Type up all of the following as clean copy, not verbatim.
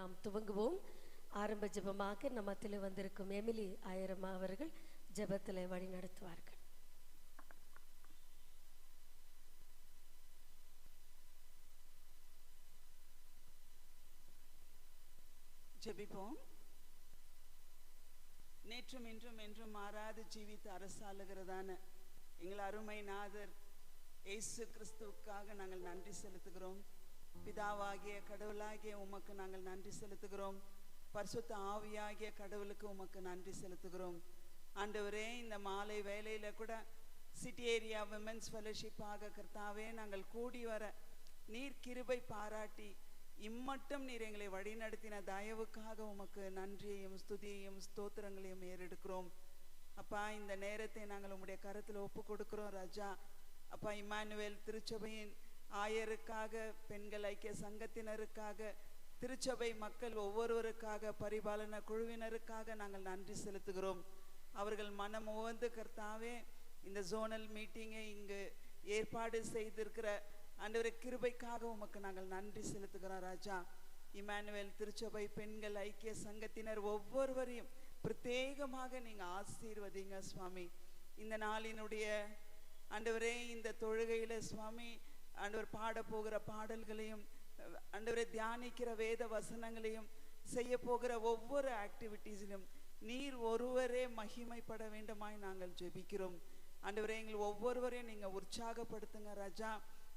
நாம் துவங்குவோம். ஆரம்ப ஜெபமாக நம்மத்தில் வந்திருக்கும் எமிலி ஆயிரம்மா அவர்கள் ஜெபத்தில் வழி நடத்துவார்கள். ஜெபிப்போம். நேற்றும் இன்றும் என்றும் மாறாது ஜீவித்து அரசாளுகிறதான எங்கள் அருமை நாதர் இயேசு கிறிஸ்துவுக்காக நாங்கள் நன்றி செலுத்துகிறோம். பிதாவாகிய கடவுளாகிய உமக்கு நாங்கள் நன்றி செலுத்துகிறோம். பரிசுத்த ஆவியாகிய கடவுளுக்கு உமக்கு நன்றி செலுத்துகிறோம். ஆண்டவரே, இந்த மாலை வேளையில கூட சிட்டி ஏரியா விமென்ஸ் ஃபெலோஷிப்பாக கர்த்தாவே நாங்கள் கூடி வர நீர் கிருபை பாராட்டி இம்மட்டும் நீர் எங்களை வழிநடத்தின தயவுக்காக உமக்கு நன்றியையும் ஸ்துதியையும் ஸ்தோத்திரங்களையும் ஏறெடுக்கிறோம். அப்பா, இந்த நேரத்தை நாங்கள் உம்முடைய கருத்தில் ஒப்பு கொடுக்கிறோம் ராஜா. அப்பா, இம்மானுவேல் திருச்சபையின் ஆயருக்காக, பெண்கள் ஐக்கிய சங்கத்தினருக்காக, திருச்சபை மக்கள் ஒவ்வொருவருக்காக, பரிபாலன குழுவினருக்காக நாங்கள் நன்றி செலுத்துகிறோம். அவர்கள் மனம் உவந்து கர்த்தாவே இந்த ஜோனல் மீட்டிங்கை இங்கு ஏற்பாடு செய்திருக்கிற ஆண்டவரே கிருபைக்காக உமக்கு நாங்கள் நன்றி செலுத்துகிறோம் ராஜா. இம்மானுவேல் திருச்சபை பெண்கள் ஐக்கிய சங்கத்தினர் ஒவ்வொருவரையும் பிரத்யேகமாக நீங்க ஆசீர்வதிங்க சுவாமி. இந்த நாளினுடைய ஆண்டவரே இந்த தொழுகையில சுவாமி ஆண்டவர் பாட போகிற பாடல்களையும் ஆண்டவரே தியானிக்கிற வேத வசனங்களையும் செய்ய போகிற ஒவ்வொரு ஆக்டிவிட்டீஸிலும் நீர் ஒருவரே மகிமைப்பட வேண்டுமாய் நாங்கள் ஜெபிக்கிறோம். ஆண்டவரே, எங்கள் ஒவ்வொருவரையும் நீங்க உற்சாகப்படுத்துங்க ராஜா.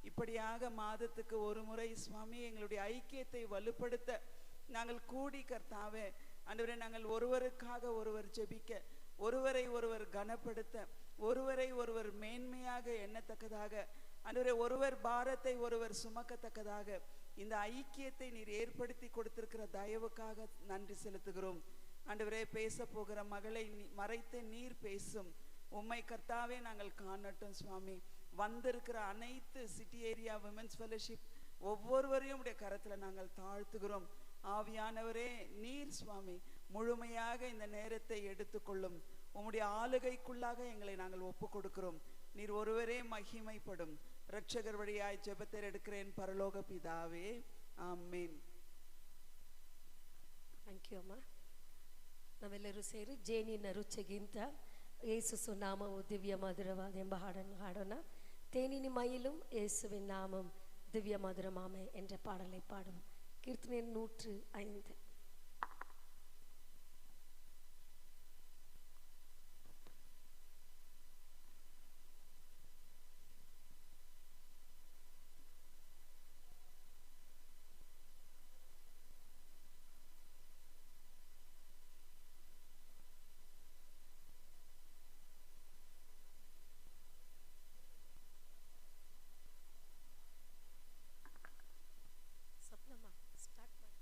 இப்படியாக மாதத்துக்கு ஒரு முறை சுவாமி எங்களுடைய ஐக்கியத்தை வலுப்படுத்த நாங்கள் கூடி கர்த்தாவே ஆண்டவரே, நாங்கள் ஒருவருக்காக ஒருவர் ஜெபிக்க, ஒருவரை ஒருவர் கனப்படுத்த, ஒருவரை ஒருவர் மேன்மையாக எண்ணத்தக்கதாக ஆண்டவரே, ஒருவர் பாரத்தை ஒருவர் சுமக்கத்தக்கதாக இந்த ஐக்கியத்தை நீர் ஏற்படுத்தி கொடுத்திருக்கிற தயவுக்காக நன்றி செலுத்துகிறோம். ஆண்டவரே, பேச போகிற மகளை மறைத்து நீர் பேசும் உம்மை கர்த்தாவே நாங்கள் காணட்டும் சுவாமி. வந்திருக்கிற அனைத்து சிட்டி ஏரியா விமென்ஸ் ஃபெலோஷிப் ஒவ்வொருவரையும் உடைய கரத்துல நாங்கள் தாழ்த்துகிறோம். ஆவியானவரே, நீர் சுவாமி முழுமையாக இந்த நேரத்தை எடுத்துக்கொள்ளும். உம்முடைய ஆளுகைக்குள்ளாக எங்களை நாங்கள் ஒப்பு கொடுக்கிறோம். நீர் ஒருவரே மகிமைப்படும். இரட்சகர் வழியாய் ஜெபத்தை எடுக்கிறேன் பரலோக பிதாவே, ಆಮೆನ್. ಥ್ಯಾಂಕ್ ಯು ಅಮ್ಮ. ನಾವೆಲ್ಲರೂ ಸೇರಿ ಜೇನಿನ ರುಚಿಗಿಂತ ಯೇಸು ನಾಮವು ದಿವ್ಯ ಮಧುರವಾದ ಎಂಬ ಹಾಡನ್ನು ಹಾಡೋಣ. தேனினி மயிலும் இயேசுவின் நாமம் திவ்ய மதுரமாமே என்ற பாடலை பாடுவோம். கீர்த்தனை 105. ಸ್ವಪ್ನಮ್ಮ ಸ್ಟಾರ್ಟ್ ಮಾಡಿ.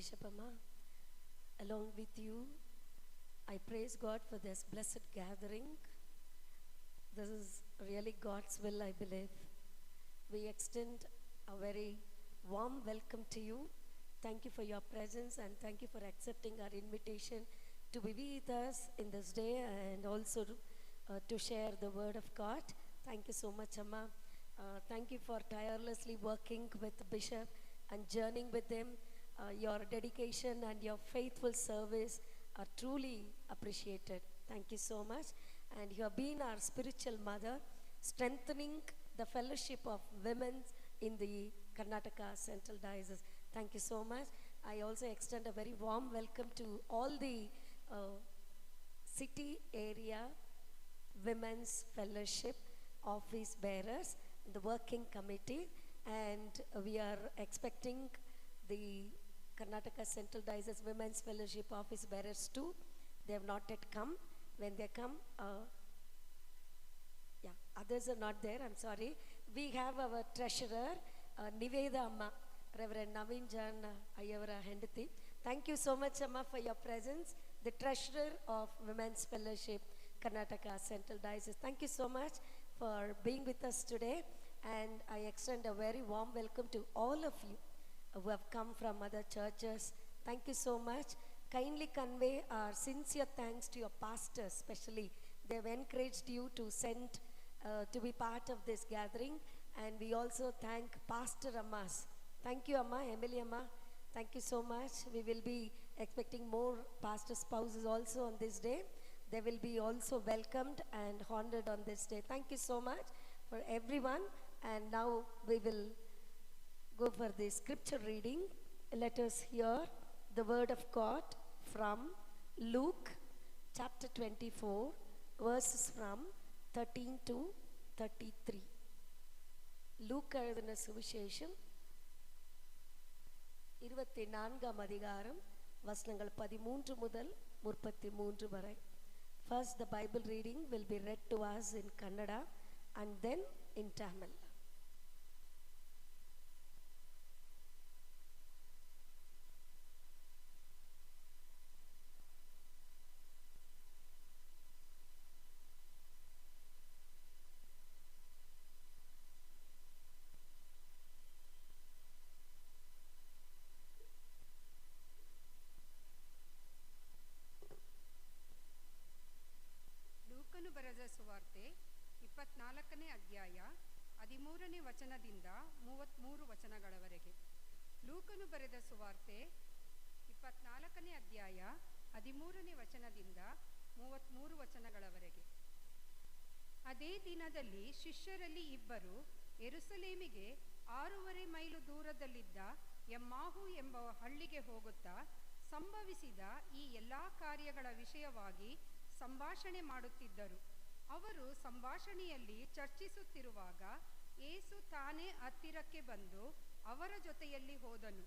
Bishop Amma. Along with you, I praise God for this blessed gathering. This is really God's will, I believe. We extend a very warm welcome to you. Thank you for your presence and thank you for accepting our invitation to be with us in this day and also to share the word of God. Thank you so much, Amma. Thank you for tirelessly working with the Bishop and journeying with him. Your dedication and your faithful service are truly appreciated. Thank you so much. And you have been our spiritual mother, strengthening the fellowship of women in the Karnataka Central Diocese. Thank you so much. I also extend a very warm welcome to all the city area Women's Fellowship office bearers, the working committee, and we are expecting the Karnataka Central Diocese Women's Fellowship office bearers too. They have not yet come. When they come, others are not there, I'm sorry. We have our treasurer, Niveda Amma, Reverend Naveen Jan Ayavara Hendati. Thank you so much, Amma, for your presence. The treasurer of Women's Fellowship, Karnataka Central Diocese. Thank you so much for being with us today. And I extend a very warm welcome to all of you who have come from other churches. Thank you so much. Kindly convey our sincere thanks to your pastors, especially. They have encouraged you to send to be part of this gathering. And we also thank Pastor Ammas. Thank you, Amma, Emily Amma. Thank you so much. We will be expecting more pastor spouses also on this day. They will be also welcomed and honored on this day. Thank you so much for everyone. And now we will go for the scripture reading. Let us hear the word of God from Luke chapter 24, verses from 13 to 33. Luke எழுதின சுவிசேஷம் 24ஆம் அதிகாரம் வசனங்கள் 13 முதல் 33 வரை. First, the Bible reading will be read to us in Kannada and then in Tamil. ಲೂಕನು ಬರೆದ ಸುವಾರ್ತೆ 24ನೇ ಅಧ್ಯಾಯ 13ನೇ ವಚನದಿಂದ 33 ವಚನಗಳವರೆಗೆ. ಲೂಕನು ಬರೆದ ಸುವಾರ್ತೆ 24ನೇ ಅಧ್ಯಾಯ 13ನೇ ವಚನದಿಂದ 33 ವಚನಗಳವರೆಗೆ. ಅದೇ ದಿನದಲ್ಲಿ ಶಿಷ್ಯರಲ್ಲಿ ಇಬ್ಬರು ಯೆರೂಸಲೇಮಿಗೆ 6.5 ಮೈಲು ದೂರದಲ್ಲಿದ್ದ ಎಮ್ಮಾಹು ಎಂಬ ಹಳ್ಳಿಗೆ ಹೋಗುತ್ತಾ ಸಂಭವಿಸಿದ ಈ ಎಲ್ಲ ಕಾರ್ಯಗಳ ವಿಷಯವಾಗಿ ಸಂಭಾಷಣೆ ಮಾಡುತ್ತಿದ್ದರು. ಅವರು ಸಂಭಾಷಣೆಯಲ್ಲಿ ಚರ್ಚಿಸುತ್ತಿರುವಾಗ ಯೇಸು ತಾನೇ ಹತ್ತಿರಕ್ಕೆ ಬಂದು ಅವರ ಜೊತೆಯಲ್ಲಿ ಹೋದನು.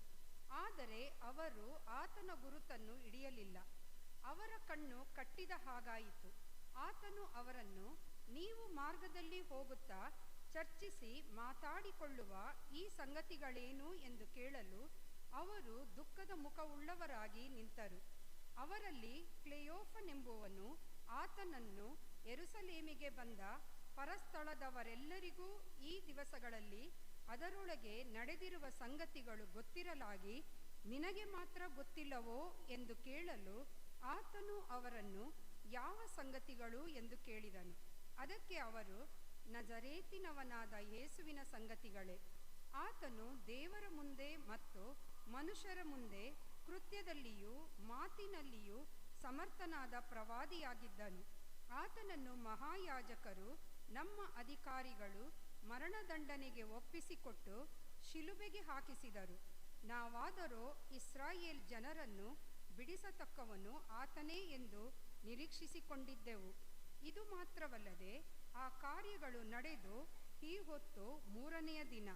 ಆದರೆ ಅವರು ಆತನ ಗುರುತನ್ನು ಹಿಡಿಯಲಿಲ್ಲ. ಅವರ ಕಣ್ಣು ಕಟ್ಟಿದ ಹಾಗಾಯಿತು. ಆತನು ಅವರನ್ನು, ನೀವು ಮಾರ್ಗದಲ್ಲಿ ಹೋಗುತ್ತಾ ಚರ್ಚಿಸಿ ಮಾತಾಡಿಕೊಳ್ಳುವ ಈ ಸಂಗತಿಗಳೇನು ಎಂದು ಕೇಳಲು ಅವರು ದುಃಖದ ಮುಖವುಳ್ಳವರಾಗಿ ನಿಂತರು. ಅವರಲ್ಲಿ ಕ್ಲೆಯೋಫನೆಂಬುವನು ಆತನನ್ನು ಯೆರೂಸಲೇಮಿಗೆ ಬಂದ ಪರಸ್ಥಳದವರೆಲ್ಲರಿಗೂ ಈ ದಿವಸಗಳಲ್ಲಿ ಅದರೊಳಗೆ ನಡೆದಿರುವ ಸಂಗತಿಗಳು ಗೊತ್ತಿರಲಾಗಿ ನಿನಗೆ ಮಾತ್ರ ಗೊತ್ತಿಲ್ಲವೋ ಎಂದು ಕೇಳಲು ಆತನು ಅವರನ್ನು, ಯಾವ ಸಂಗತಿಗಳು ಎಂದು ಕೇಳಿದನು. ಅದಕ್ಕೆ ಅವರು, ನಜರೇತಿನವನಾದ ಯೇಸುವಿನ ಸಂಗತಿಗಳೇ. ಆತನು ದೇವರ ಮುಂದೆ ಮತ್ತು ಮನುಷ್ಯರ ಮುಂದೆ ಕೃತ್ಯದಲ್ಲಿಯೂ ಮಾತಿನಲ್ಲಿಯೂ ಸಮರ್ಥನಾದ ಪ್ರವಾದಿಯಾಗಿದ್ದನು. ಆತನನ್ನು ಮಹಾಯಾಜಕರು ನಮ್ಮ ಅಧಿಕಾರಿಗಳು ಮರಣದಂಡನೆಗೆ ಒಪ್ಪಿಸಿಕೊಟ್ಟು ಶಿಲುಬೆಗೆ ಹಾಕಿಸಿದರು. ನಾವಾದರೋ ಇಸ್ರಾಯೇಲ್ ಜನರನ್ನು ಬಿಡಿಸತಕ್ಕವನು ಆತನೇ ಎಂದು ನಿರೀಕ್ಷಿಸಿಕೊಂಡಿದ್ದೆವು. ಇದು ಮಾತ್ರವಲ್ಲದೆ ಆ ಕಾರ್ಯಗಳು ನಡೆದು ಈ ಹೊತ್ತು 3ನೆಯ ದಿನ.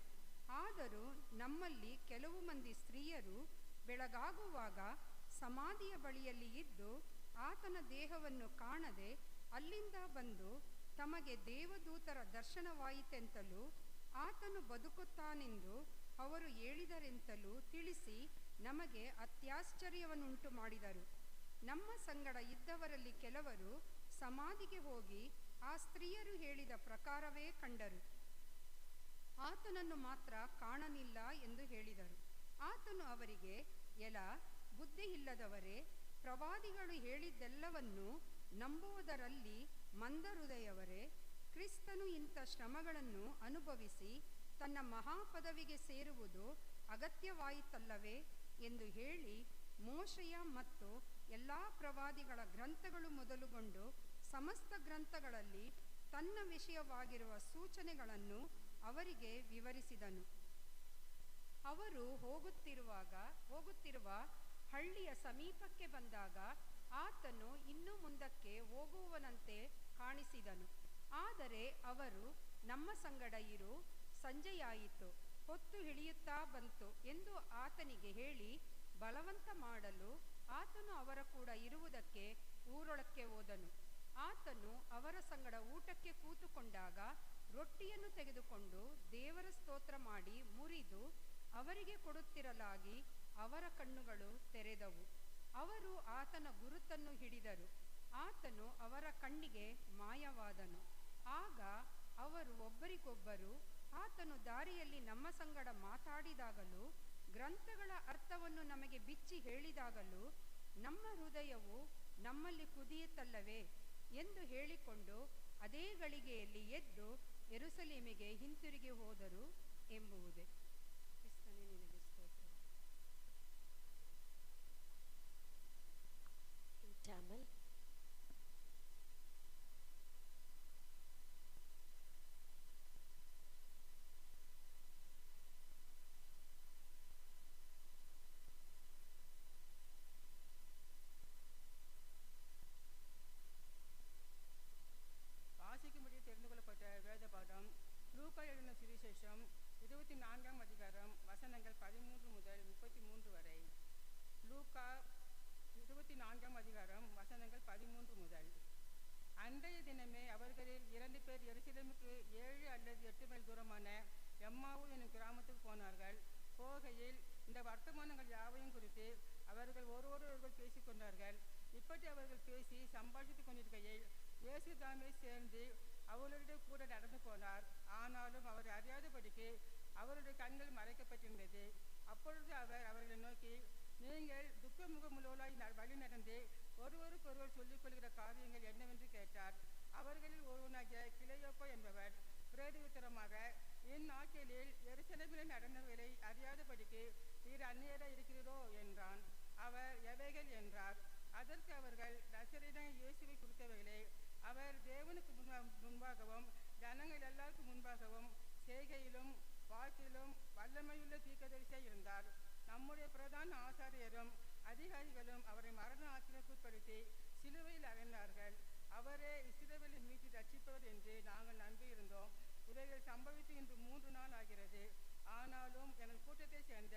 ಆದರೂ ನಮ್ಮಲ್ಲಿ ಕೆಲವು ಮಂದಿ ಸ್ತ್ರೀಯರು ಬೆಳಗಾಗುವಾಗ ಸಮಾಧಿಯ ಬಳಿಯಲ್ಲಿ ಇದ್ದು ಆತನ ದೇಹವನ್ನು ಕಾಣದೆ ಅಲ್ಲಿಂದ ಬಂದು ತಮಗೆ ದೇವದೂತರ ದರ್ಶನವಾಯಿತೆಂತಲೂ ಆತನು ಬದುಕುತ್ತಾನೆಂದು ಅವರು ಹೇಳಿದರೆಂತಲೂ ತಿಳಿಸಿ ನಮಗೆ ಅತ್ಯಾಶ್ಚರ್ಯವನ್ನುಂಟು ಮಾಡಿದರು. ನಮ್ಮ ಸಂಗಡ ಇದ್ದವರಲ್ಲಿ ಕೆಲವರು ಸಮಾಧಿಗೆ ಹೋಗಿ ಆ ಸ್ತ್ರೀಯರು ಹೇಳಿದ ಪ್ರಕಾರವೇ ಕಂಡರು. ಆತನನ್ನು ಮಾತ್ರ ಕಾಣಲಿಲ್ಲ ಎಂದು ಹೇಳಿದರು. ಆತನು ಅವರಿಗೆ, ಎಲ ಬುದ್ಧಿ ಇಲ್ಲದವರೇ, ಪ್ರವಾದಿಗಳು ಹೇಳಿದ್ದೆಲ್ಲವನ್ನೂ ನಂಬುವುದರಲ್ಲಿ ಮಂದ ಹೃದಯವರೇ, ಕ್ರಿಸ್ತನು ಇಂಥ ಶ್ರಮಗಳನ್ನು ಅನುಭವಿಸಿ ತನ್ನ ಮಹಾಪದವಿಗೆ ಸೇರುವುದು ಅಗತ್ಯವಾಯಿತಲ್ಲವೇ ಎಂದು ಹೇಳಿ, ಮೋಶೆಯ ಮತ್ತು ಎಲ್ಲ ಪ್ರವಾದಿಗಳ ಗ್ರಂಥಗಳು ಮೊದಲುಗೊಂಡು ಸಮಸ್ತ ಗ್ರಂಥಗಳಲ್ಲಿ ತನ್ನ ವಿಷಯವಾಗಿರುವ ಸೂಚನೆಗಳನ್ನು ಅವರಿಗೆ ವಿವರಿಸಿದನು. ಅವರು ಹೋಗುತ್ತಿರುವ ಹಳ್ಳಿಯ ಸಮೀಪಕ್ಕೆ ಬಂದಾಗ ಆತನು ಇನ್ನೂ ಮುಂದಕ್ಕೆ ಹೋಗುವವನಂತೆ ಕಾಣಿಸಿದನು. ಆದರೆ ಅವರು, ನಮ್ಮ ಸಂಗಡ ಇರು, ಸಂಜೆಯಾಯಿತು, ಹೊತ್ತು ಇಳಿಯುತ್ತಾ ಬಂತು ಎಂದು ಆತನಿಗೆ ಹೇಳಿ ಬಲವಂತ ಮಾಡಲು ಆತನು ಅವರ ಕೂಡ ಇರುವುದಕ್ಕೆ ಊರೊಳಕ್ಕೆ ಹೋದನು. ಆತನು ಅವರ ಸಂಗಡ ಊಟಕ್ಕೆ ಕೂತುಕೊಂಡಾಗ ರೊಟ್ಟಿಯನ್ನು ತೆಗೆದುಕೊಂಡು ದೇವರ ಸ್ತೋತ್ರ ಮಾಡಿ ಮುರಿದು ಅವರಿಗೆ ಕೊಡುತ್ತಿರಲಾಗಿ ಅವರ ಕಣ್ಣುಗಳು ತೆರೆದವು. ಅವರು ಆತನ ಗುರುತನ್ನು ಹಿಡಿದರು. ಆತನು ಅವರ ಕಣ್ಣಿಗೆ ಮಾಯವಾದನು. ಆಗ ಅವರು ಒಬ್ಬರಿಗೊಬ್ಬರು, ಆತನು ದಾರಿಯಲ್ಲಿ ನಮ್ಮ ಸಂಗಡ ಮಾತಾಡಿದಾಗಲೂ ಗ್ರಂಥಗಳ ಅರ್ಥವನ್ನು ನಮಗೆ ಬಿಚ್ಚಿ ಹೇಳಿದಾಗಲೂ ನಮ್ಮ ಹೃದಯವು ನಮ್ಮಲ್ಲಿ ಕುದಿಯಿತಲ್ಲವೇ ಎಂದು ಹೇಳಿಕೊಂಡು ಅದೇ ಗಳಿಗೆಯಲ್ಲಿ ಎದ್ದು ಯೆರೂಸಲೇಮಿಗೆ ಹಿಂತಿರುಗಿ ಹೋದರು ಎಂಬುದೇ. ಕ್ರಿಸ್ತನೇ ನಿನಗೆ ಸ್ತೋತ್ರ. Tamil. வாசிக்கும்படி தெரிந்து கொள்ளப்பட்ட வேத பாடம் லூக்கா எழுதின சுவிசேஷம் 24ஆம் அதிகாரம் வசனங்கள் 13 முதல் 33 வரை. லூக்கா 24ஆம் அதிகாரம் வசனங்கள் 13 முதல். அன்றைய தினமே அவர்களில் 2 பேர் எருசலேமுக்கு 7 அல்லது 8 மைல் தூரமான எம்மாவு என்னும் கிராமத்துக்கு போனார்கள். போகையில் இந்த வர்த்தமானங்கள் யாவையும் குறித்து அவர்கள் ஒருவரோடு பேசிக்கொண்டார்கள். இப்படி அவர்கள் பேசி சம்பாஷித்துக் கொண்டிருக்கையில் இயேசு தாமே சேர்ந்து அவர்களுடைய கூட நடந்து போனார். ஆனாலும் அவர் அறியாதபடிக்கு அவருடைய கண்கள் மறைக்கப்பட்டிருந்தது. அப்பொழுது அவர் அவர்களை நோக்கி, நீங்கள் துக்கமுகமுள்ளவர்களாய் வழி நடந்து ஒருவருக்கொருவர் சொல்லிக் கொள்கிற காரியங்கள் என்னவென்று கேட்டார். அவர்களில் ஒருவனாகிய கிளையோப்பா என்பவர் பிரதியுத்தரமாக, இந்நாட்களில் எருசலேமில் நடந்தவர்களை அறியாதபடிக்கு நீர் அந்நியராய் இருக்கிறீரோ என்றான். அவர், எவைகள் என்றார். அதற்கு அவர்கள், நசரேயனாகிய இயேசுவை குறித்தவைகளே. அவர் தேவனுக்கு முன்பாகவும் ஜனங்கள் எல்லாருக்கும் முன்பாகவும் செய்கையிலும் வாக்கிலும் வல்லமையுள்ள தீர்க்கதரிசியாய் இருந்தார். நம்முடைய பிரதான ஆசாரியரும் அதிகாரிகளும் அவரை மரண ஆக்கினைக்குட்படுத்தி சிலுவையில் அறைந்தார்கள். அவரே இஸ்ரவேலை மீட்டு ரட்சிப்பவர் என்று நாங்கள் நம்பியிருந்தோம். இவைகள் சம்பவித்து இன்று 3 நாள் ஆகிறது. ஆனாலும் எங்கள் கூட்டத்தை சேர்ந்த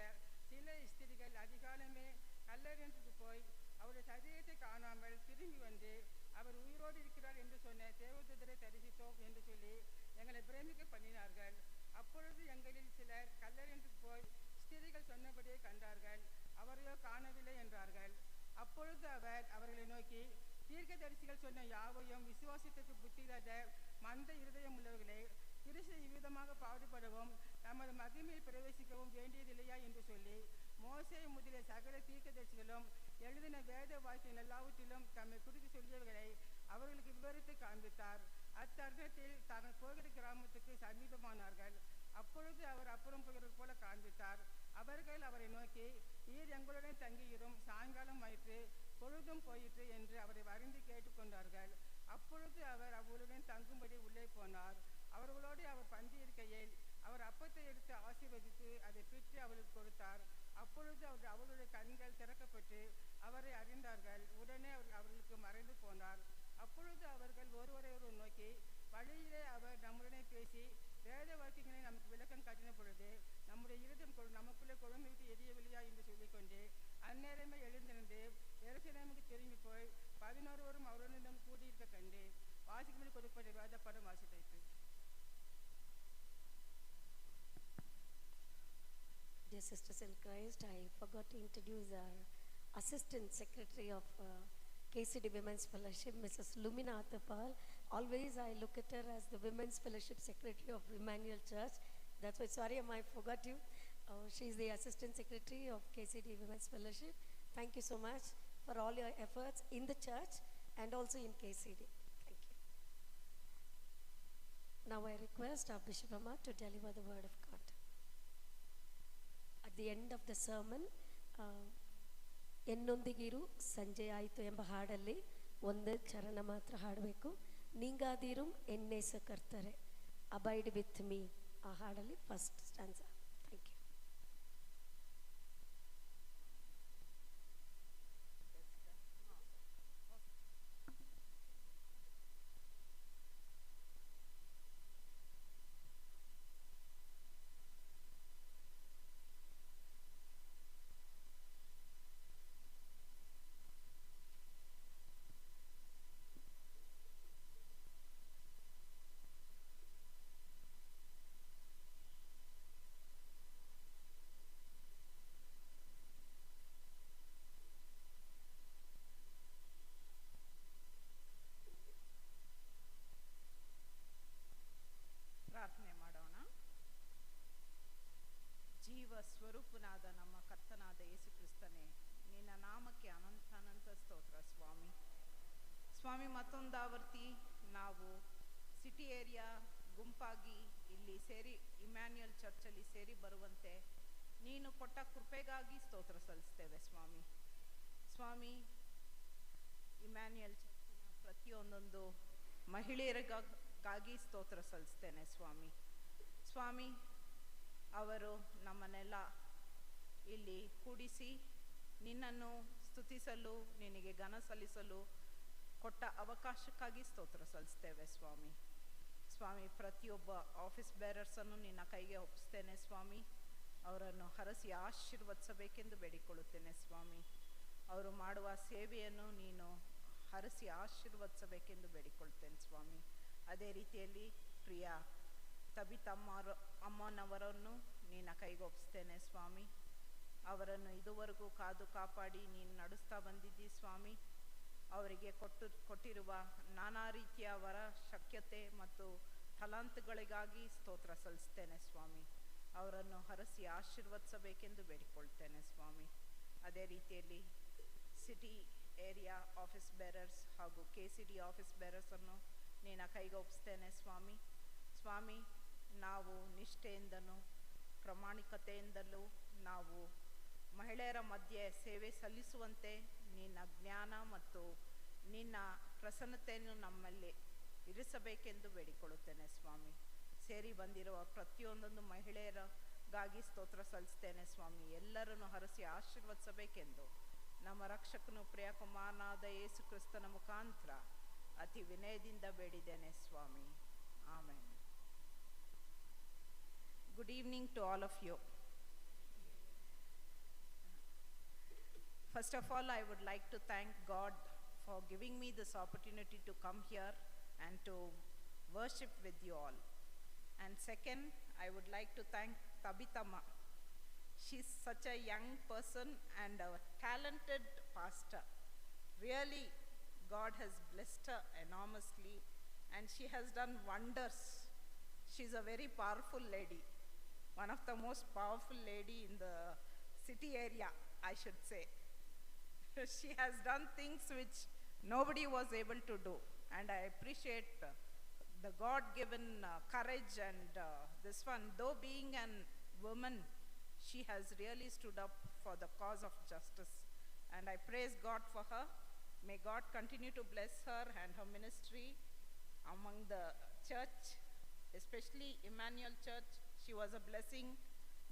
சில ஸ்திரீகள் அதிகாலமே கல்லறைக்கு போய் அவருடைய சரீரத்தை காணாமல் திரும்பி வந்து, அவர் உயிரோடு இருக்கிறார் என்று சொன்ன தேவதூதரை தரிசித்தோம் என்று சொல்லி எங்களை பிரமிக்க பண்ணினார்கள். அப்பொழுது எங்களில் சிலர் கல்லறைக்கு போய் ஸ்திரீகள் சொன்னபடியே கண்டார்கள், அவரையோ காணவில்லை என்றார்கள். அப்பொழுது அவர் அவர்களை நோக்கி, தீர்க்கதரிசிகள் சொன்ன யாவையும் விசுவாசத்துக்கு புத்தியில்லாத மந்த இருதயம் உள்ளவர்களே, கிறிஸ்து இவ்விதமாக பாடுபடவும் தமது மகிமையில் பிரவேசிக்கவும் வேண்டியதில்லையா என்று சொல்லி, மோசே முதலிய சகல தீர்க்கதரிசிகளும் எழுதின வேத வாக்கியங்கள் எல்லாவற்றிலும் தம்மை குறித்து சொல்லியவர்களை அவர்களுக்கு விவரித்து காண்பித்தார். அத்தருணத்தில் தாங்கள் போகிற கிராமத்துக்கு சமீபமானார்கள். அப்பொழுது அவர் அப்புறம் போகிறது போல காண்பித்தார். அவர்கள் அவரை நோக்கி, நீர் எங்களுடன் தங்கியிரும், சாயங்காலம் ஆயிற்று, பொழுதும் போயிற்று என்று அவரை வரிந்து கேட்டுக்கொண்டார்கள். அப்பொழுது அவர் அவர்களுடன் தங்கும்படி உள்ளே போனார். அவர்களோடு அவர் பந்தி இருக்கையில் அவர் அப்பத்தை எடுத்து ஆசீர்வதித்து அதை பிட்டு அவர்களுக்கு கொடுத்தார். அப்பொழுது அவர்களுடைய கண்கள் திறக்கப்பட்டு அவரை அறிந்தார்கள். உடனே அவர்களுக்கு மறைந்து போனார். அப்பொழுது அவர்கள் ஒருவரை ஒருவர் நோக்கி, வழியிலே அவர் நம்முடனே பேசி வேத வாக்கியங்களை நமக்கு விளக்கம் காட்டின பொழுது நம்முடைய இருதயம் நமக்குள்ளே கொழுந்து விட்டு எரியவில்லையா என்று சொல்லிக்கொண்டு அந்நேரமே எழுந்திருந்து எருசலேமுக்கு திரும்பி போய் 11 அவருடன் கூடியிருக்க கண்டு வாசிக்கும்படி கொடுக்கப்பட்ட வேத படம் வாசித்தாயிற்று. Dear dear sisters in Christ, I forgot to introduce our Assistant Secretary of KCD Women's Fellowship, Mrs. Lumina Athapal. Always I look at her as the Women's Fellowship Secretary of Emmanuel Church. That's why, sorry, I forgot you. She's the Assistant Secretary of KCD Women's Fellowship. Thank you so much for all your efforts in the church and also in KCD. Thank you. Now I request our Bishop Amma to deliver the word of God. At the end of the sermon, ಎನ್ನೊಂದಿಗಿರು ಸಂಜೆ ಆಯಿತು ಎಂಬ ಹಾಡಲ್ಲಿ ಒಂದು ಚರಣ ಮಾತ್ರ ಹಾಡಬೇಕು. ನೀಂಗಾದಿರು ಎನ್ನೇಸ ಕರ್ತಾರೆ, ಅಬೈಡ್ ವಿತ್ ಮೀ, ಆ ಹಾಡಲ್ಲಿ ಫಸ್ಟ್ ಸ್ಟ್ಯಾನ್ಸಾ. Thank you. ಪ್ರಾರ್ಥನೆ ಮಾಡೋಣ. ಜೀವ ಸ್ವರೂಪನಾದ ನಮ್ಮ ಕರ್ತನಾದ ಯೇಸು ಕ್ರಿಸ್ತನೇ, ನಿನ್ನ ನಾಮಕ್ಕೆ ಅನಂತ ಸ್ತೋತ್ರ ಸ್ವಾಮಿ. ಸ್ವಾಮಿ, ಮತ್ತೊಂದು ಆವರ್ತಿ ನಾವು ಸಿಟಿ ಏರಿಯಾ ಗುಂಪಾಗಿ ಇಲ್ಲಿ ಸೇರಿ ಇಮ್ಯಾನ್ಯುಯಲ್ ಚರ್ಚಲ್ಲಿ ಸೇರಿ ಬರುವಂತೆ ನೀನು ಕೊಟ್ಟ ಕೃಪೆಗಾಗಿ ಸ್ತೋತ್ರ ಸಲ್ಲಿಸ್ತೇವೆ ಸ್ವಾಮಿ. ಸ್ವಾಮಿ, ಇಮ್ಯಾನ್ಯುಯಲ್ ಚರ್ಚಿನ ಪ್ರತಿಯೊಂದೊಂದು ಮಹಿಳೆಯರಿಗಾಗಿ ಸ್ತೋತ್ರ ಸಲ್ಲಿಸ್ತೇನೆ ಸ್ವಾಮಿ. ಸ್ವಾಮಿ, ಅವರು ನಮ್ಮನ್ನೆಲ್ಲ ಇಲ್ಲಿ ಕೂಡಿಸಿ ನಿನ್ನನ್ನು ಸ್ತುತಿಸಲು, ನಿನಗೆ ಘನ ಸಲ್ಲಿಸಲು ಕೊಟ್ಟ ಅವಕಾಶಕ್ಕಾಗಿ ಸ್ತೋತ್ರ ಸಲ್ಲಿಸ್ತೇವೆ ಸ್ವಾಮಿ. ಸ್ವಾಮಿ, ಪ್ರತಿಯೊಬ್ಬ ಆಫೀಸ್ ಬೇರರ್ಸನ್ನು ನಿನ್ನ ಕೈಗೆ ಒಪ್ಪಿಸ್ತೇನೆ ಸ್ವಾಮಿ. ಅವರನ್ನು ಹರಸಿ ಆಶೀರ್ವದಿಸಬೇಕೆಂದು ಬೇಡಿಕೊಳ್ಳುತ್ತೇನೆ ಸ್ವಾಮಿ. ಅವರು ಮಾಡುವ ಸೇವೆಯನ್ನು ನೀನು ಹರಸಿ ಆಶೀರ್ವದಿಸಬೇಕೆಂದು ಬೇಡಿಕೊಳ್ತೇನೆ ಸ್ವಾಮಿ. ಅದೇ ರೀತಿಯಲ್ಲಿ ಪ್ರಿಯ ಅಮ್ಮನವರನ್ನು ನಿನ್ನ ಕೈಗೆ ಒಪ್ಪಿಸ್ತೇನೆ ಸ್ವಾಮಿ. ಅವರನ್ನು ಇದುವರೆಗೂ ಕಾದು ಕಾಪಾಡಿ ನೀನು ನಡೆಸ್ತಾ ಬಂದಿದ್ದಿ ಸ್ವಾಮಿ. ಅವರಿಗೆ ಕೊಟ್ಟಿರುವ ನಾನಾ ರೀತಿಯ ವರ, ಶಕ್ಯತೆ ಮತ್ತು ತಲಾಂತಗಳಿಗಾಗಿ ಸ್ತೋತ್ರ ಸಲ್ಲಿಸ್ತೇನೆ ಸ್ವಾಮಿ. ಅವರನ್ನು ಹರಸಿ ಆಶೀರ್ವದಿಸಬೇಕೆಂದು ಬೇಡಿಕೊಳ್ತೇನೆ ಸ್ವಾಮಿ. ಅದೇ ರೀತಿಯಲ್ಲಿ ಸಿಟಿ ಏರಿಯಾ ಆಫೀಸ್ ಬೇರರ್ಸ್ ಹಾಗೂ KCD ಆಫೀಸ್ ಬೇರರ್ಸನ್ನು ನಿನ್ನ ಕೈಗೆ ಒಪ್ಪಿಸ್ತೇನೆ ಸ್ವಾಮಿ. ಸ್ವಾಮಿ, ನಾವು ನಿಷ್ಠೆಯಿಂದಲೂ ಪ್ರಾಮಾಣಿಕತೆಯಿಂದಲೂ ನಾವು ಮಹಿಳೆಯರ ಮಧ್ಯೆ ಸೇವೆ ಸಲ್ಲಿಸುವಂತೆ ನಿನ್ನ ಜ್ಞಾನ ಮತ್ತು ನಿನ್ನ ಪ್ರಸನ್ನತೆಯನ್ನು ನಮ್ಮಲ್ಲಿ ಇರಿಸಬೇಕೆಂದು ಬೇಡಿಕೊಳ್ಳುತ್ತೇನೆ ಸ್ವಾಮಿ. ಸೇರಿ ಬಂದಿರುವ ಪ್ರತಿಯೊಂದೊಂದು ಮಹಿಳೆಯರಿಗಾಗಿ ಸ್ತೋತ್ರ ಸಲ್ಲಿಸ್ತೇನೆ ಸ್ವಾಮಿ. ಎಲ್ಲರನ್ನು ಹರಸಿ ಆಶೀರ್ವದಿಸಬೇಕೆಂದು ನಮ್ಮ ರಕ್ಷಕನು ಪ್ರಿಯಕುಮಾರನಾದ ಯೇಸು ಕ್ರಿಸ್ತನ ಮುಖಾಂತರ ಅತಿ ವಿನಯದಿಂದ ಬೇಡಿದ್ದೇನೆ ಸ್ವಾಮಿ. Amen. Good evening to all of you. First of all, I would like to thank God for giving me this opportunity to come here and to worship with you all. And second, I would like to thank Tabitha Ma. She's such a young person and a talented pastor. Really, God has blessed her enormously and she has done wonders. She's a very powerful lady, one of the most powerful lady in the city area, I should say. She has done things which nobody was able to do, and I appreciate the God-given courage and this one. Though being a woman, she has really stood up for the cause of justice, and I praise God for her. May God continue to bless her and her ministry among the church, especially Emmanuel Church. She was a blessing.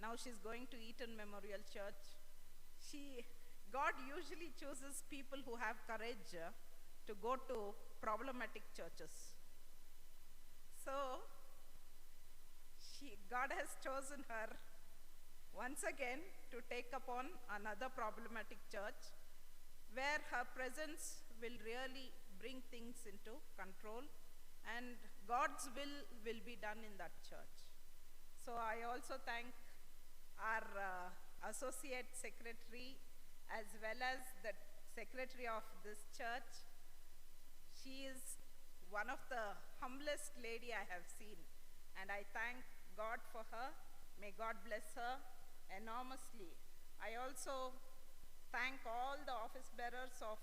Now she's going to Eton Memorial Church. God usually chooses people who have courage to go to problematic churches. So God has chosen her once again to take upon another problematic church where her presence will really bring things into control and God's will be done in that church. So I also thank our associate secretary, as well as the secretary of this church. She is one of the humblest lady I have seen, and I thank God for her. May God bless her enormously. I also thank all the office bearers of